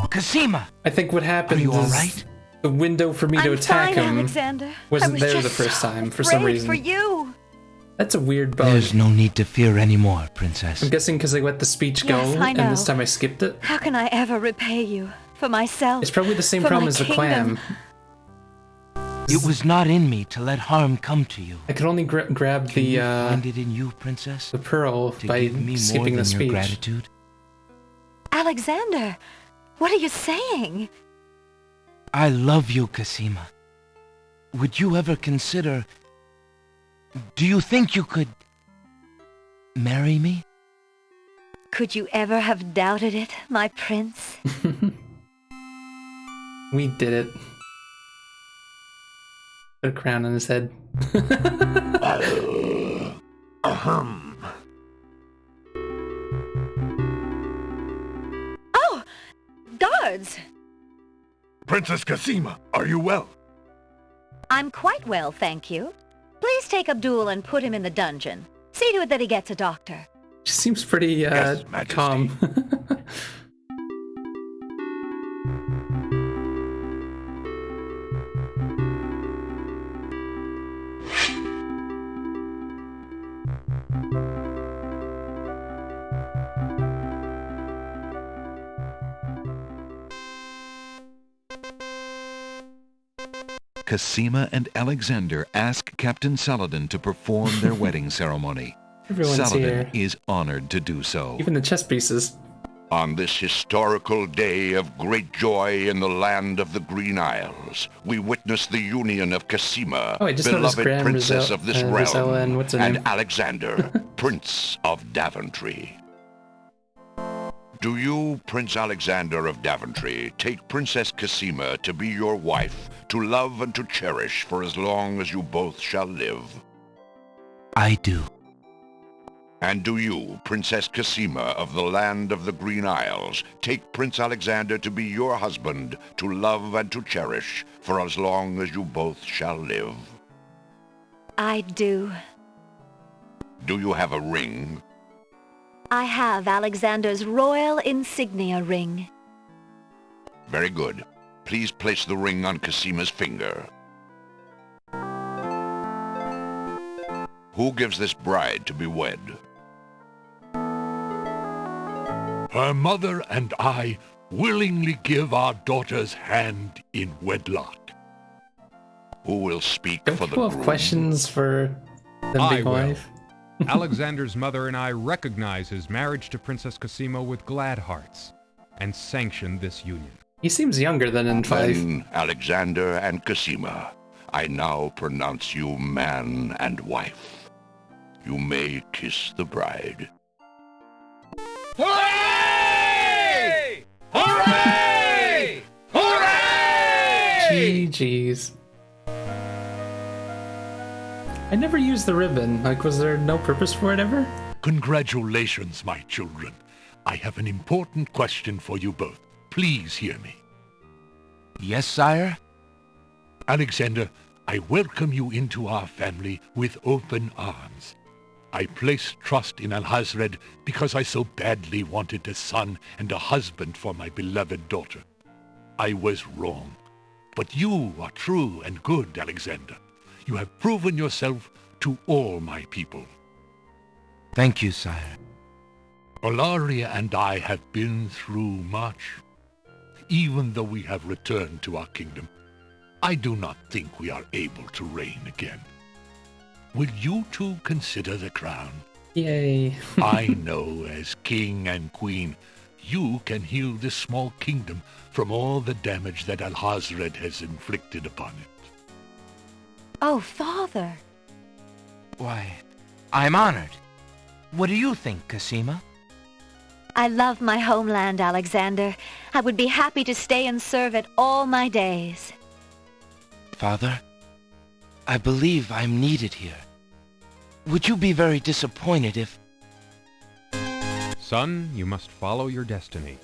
Cosima! I think what happened Are you all is right? the window for me to attack fine, him Alexander. wasn't I was there just the first so time for some afraid reason. for you. That's a weird bug. There's no need to fear anymore, Princess. I'm guessing because I let the speech go, Yes, I and this know. time I skipped it. How can I ever repay you for myself? It's probably the same for problem my as the kingdom? clam. It was not in me to let harm come to you. I could only grab Can the you find it in you, Princess? the pearl To by give me more skipping than the your speech. gratitude? Alexander, what are you saying? I love you, Cosima. Would you ever consider... Do you think you could... marry me? Could you ever have doubted it, my prince? We did it. Put a crown on his head. Ahem. Oh! Guards! Princess Cosima, are you well? I'm quite well, thank you. Please take Abdul and put him in the dungeon. See to it that he gets a doctor. She seems pretty Yes, Majesty. calm. Cosima and Alexander ask Captain Saladin to perform their wedding ceremony. Everyone's Saladin here. is honored to do so. Even the chess pieces. On this historical day of great joy in the land of the Green Isles, we witness the union of Cosima, Oh, I just noticed beloved Graham, princess Rosella- of this Rosella, realm, and what's her and name? Alexander, Prince of Daventry. Do you, Prince Alexander of Daventry, take Princess Cosima to be your wife, to love and to cherish for as long as you both shall live? I do. And do you, Princess Cosima of the land of the Green Isles, take Prince Alexander to be your husband, to love and to cherish for as long as you both shall live? I do. Do you have a ring? I have Alexander's royal insignia ring. Very good. Please place the ring on Cosima's finger. Who gives this bride to be wed? Her mother and I willingly give our daughter's hand in wedlock. Who will speak Don't for the people have groom? questions for the I big will. wife? Alexander's mother and I recognize his marriage to Princess Cosima with glad hearts and sanction this union. He seems younger than in 5. Then, Alexander and Cosima, I now pronounce you man and wife. You may kiss the bride. Hooray! Hooray! Hooray! GG's. I never used the ribbon. Like, was there no purpose for it ever? Congratulations, my children. I have an important question for you both. Please hear me. Yes, sire? Alexander, I welcome you into our family with open arms. I placed trust in Alhazred because I so badly wanted a son and a husband for my beloved daughter. I was wrong. But you are true and good, Alexander. You have proven yourself to all my people. Thank you, sire. Olaria and I have been through much. Even though we have returned to our kingdom, I do not think we are able to reign again. Will you two consider the crown? Yay. I know, as king and queen, you can heal this small kingdom from all the damage that Alhazred has inflicted upon it. Oh, Father. Why, I'm honored. What do you think, Cassima? I love my homeland, Alexander. I would be happy to stay and serve it all my days. Father, I believe I'm needed here. Would you be very disappointed if... Son, you must follow your destiny.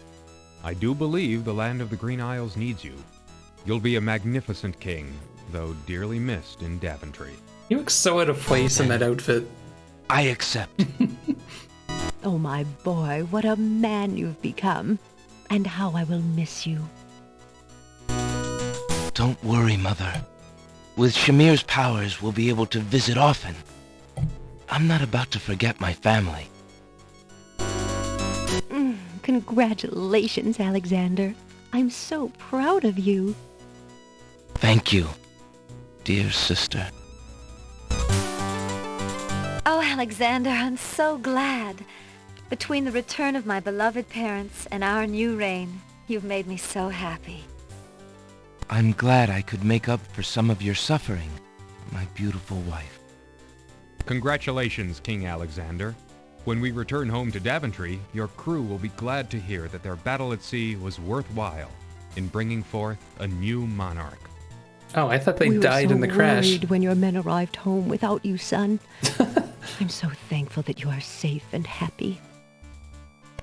I do believe the land of the Green Isles needs you. You'll be a magnificent king, though dearly missed in Daventry. You look so out of place in that outfit. I accept. Oh, my boy, what a man you've become. And how I will miss you. Don't worry, Mother. With Shamir's powers, we'll be able to visit often. I'm not about to forget my family. Congratulations, Alexander. I'm so proud of you. Thank you, dear sister. Oh, Alexander, I'm so glad. Between the return of my beloved parents and our new reign, you've made me so happy. I'm glad I could make up for some of your suffering, my beautiful wife. Congratulations, King Alexander. When we return home to Daventry, your crew will be glad to hear that their battle at sea was worthwhile in bringing forth a new monarch. Oh, I thought they we died were so in the crash. worried when your men arrived home without you, son. I'm so thankful that you are safe and happy.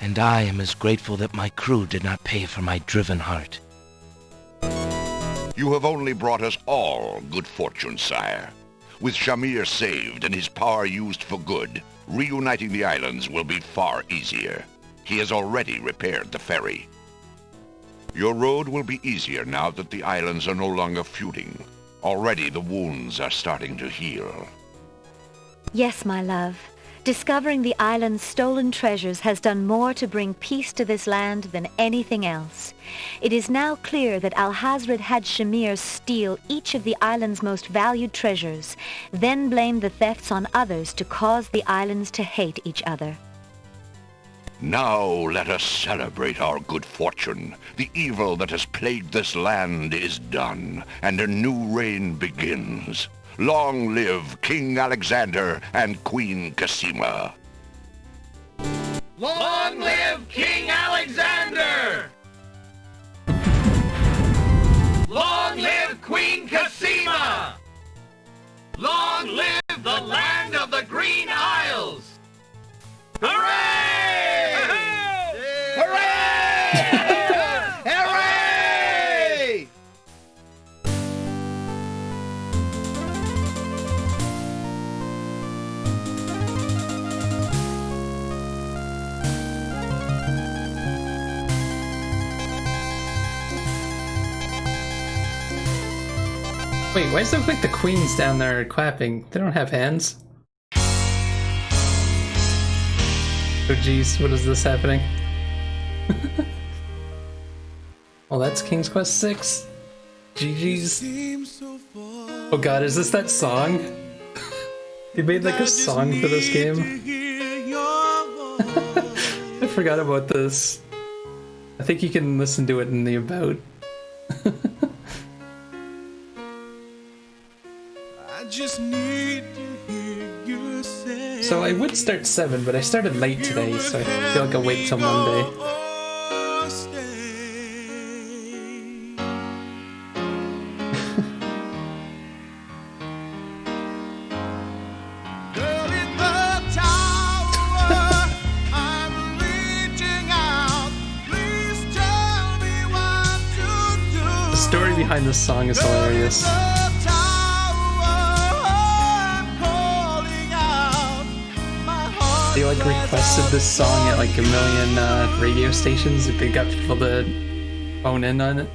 And I am as grateful that my crew did not pay for my driven heart. You have only brought us all good fortune, sire. With Shamir saved and his power used for good, reuniting the islands will be far easier. He has already repaired the ferry. Your road will be easier now that the islands are no longer feuding. Already the wounds are starting to heal. Yes, my love. Discovering the island's stolen treasures has done more to bring peace to this land than anything else. It is now clear that Alhazred had Shamir steal each of the island's most valued treasures, then blame the thefts on others to cause the islands to hate each other. Now let us celebrate our good fortune. The evil that has plagued this land is done, and a new reign begins. Long live King Alexander and Queen Cassima. Long live King Alexander! Long live Queen Cassima! Long live the land of the Green Isles! Hooray! Hooray! Hooray! Wait, why does it look like the queens down there are clapping? They don't have hands. Oh geez, what is this happening? Well, that's King's Quest 6. GG's. Oh god, is this that song? They made like a song for this game. I forgot about this. I think you can listen to it in the About. Just need to hear you say. So I would start 7, but I started late today, so I feel like I'll wait till Monday. Girl in the tower, I'm reaching out. Please tell me what to do. The story behind this song is hilarious. They like requested this song at like a million radio stations. They got people to phone in on it.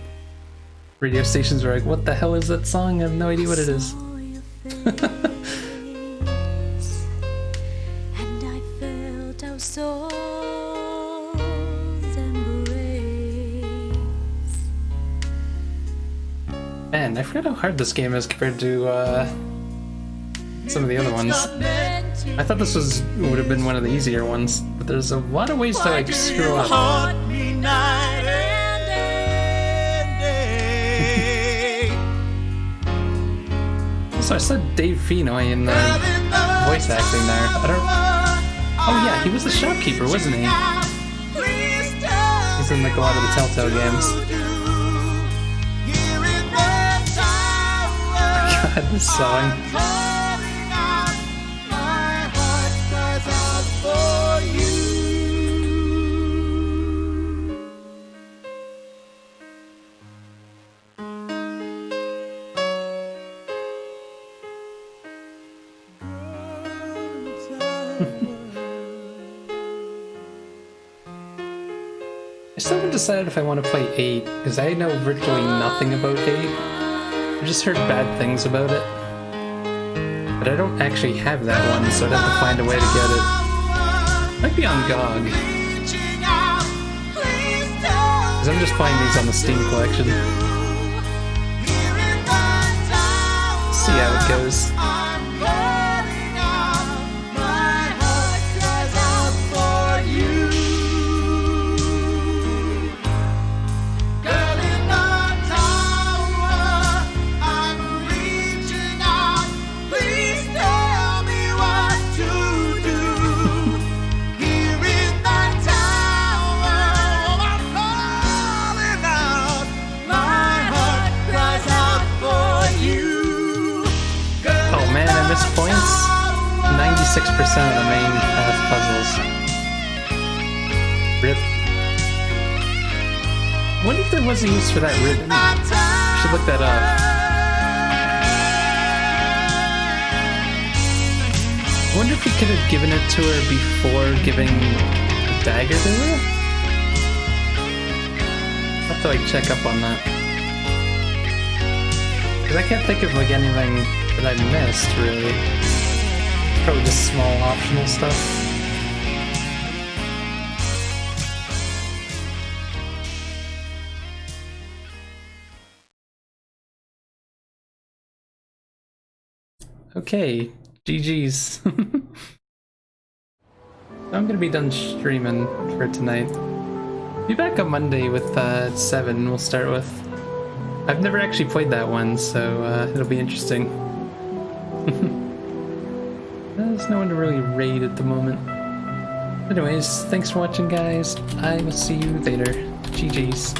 Radio stations were like, what the hell is that song? I have no idea what it is. And I felt our souls embrace. Man, I forgot how hard this game is compared to some of the other ones. I thought this would have been one of the easier ones, but there's a lot of ways to like screw up. So I said Dave Fenoy in the voice acting there. I don't. Oh yeah, he was the shopkeeper, wasn't he? He's in like a lot of the Telltale games. God, this song. I still haven't decided if I want to play 8, because I know virtually nothing about 8. I've just heard bad things about it. But I don't actually have that one, so I'd have to find a way to get it. Might be on GOG. Because I'm just playing these on the Steam collection. See how it goes. Points, 96% of the main puzzles. Rip. I wonder if there was a use for that ribbon. I should look that up. I wonder if he could have given it to her before giving the dagger to her? I'll have to like check up on that. Because I can't think of like anything that I missed, really. Probably just small optional stuff. Okay, GG's. I'm gonna be done streaming for tonight. Be back on Monday with 7, we'll start with. I've never actually played that one, so it'll be interesting. There's no one to really raid at the moment. Anyways, thanks for watching, guys. I will see you later. GG's.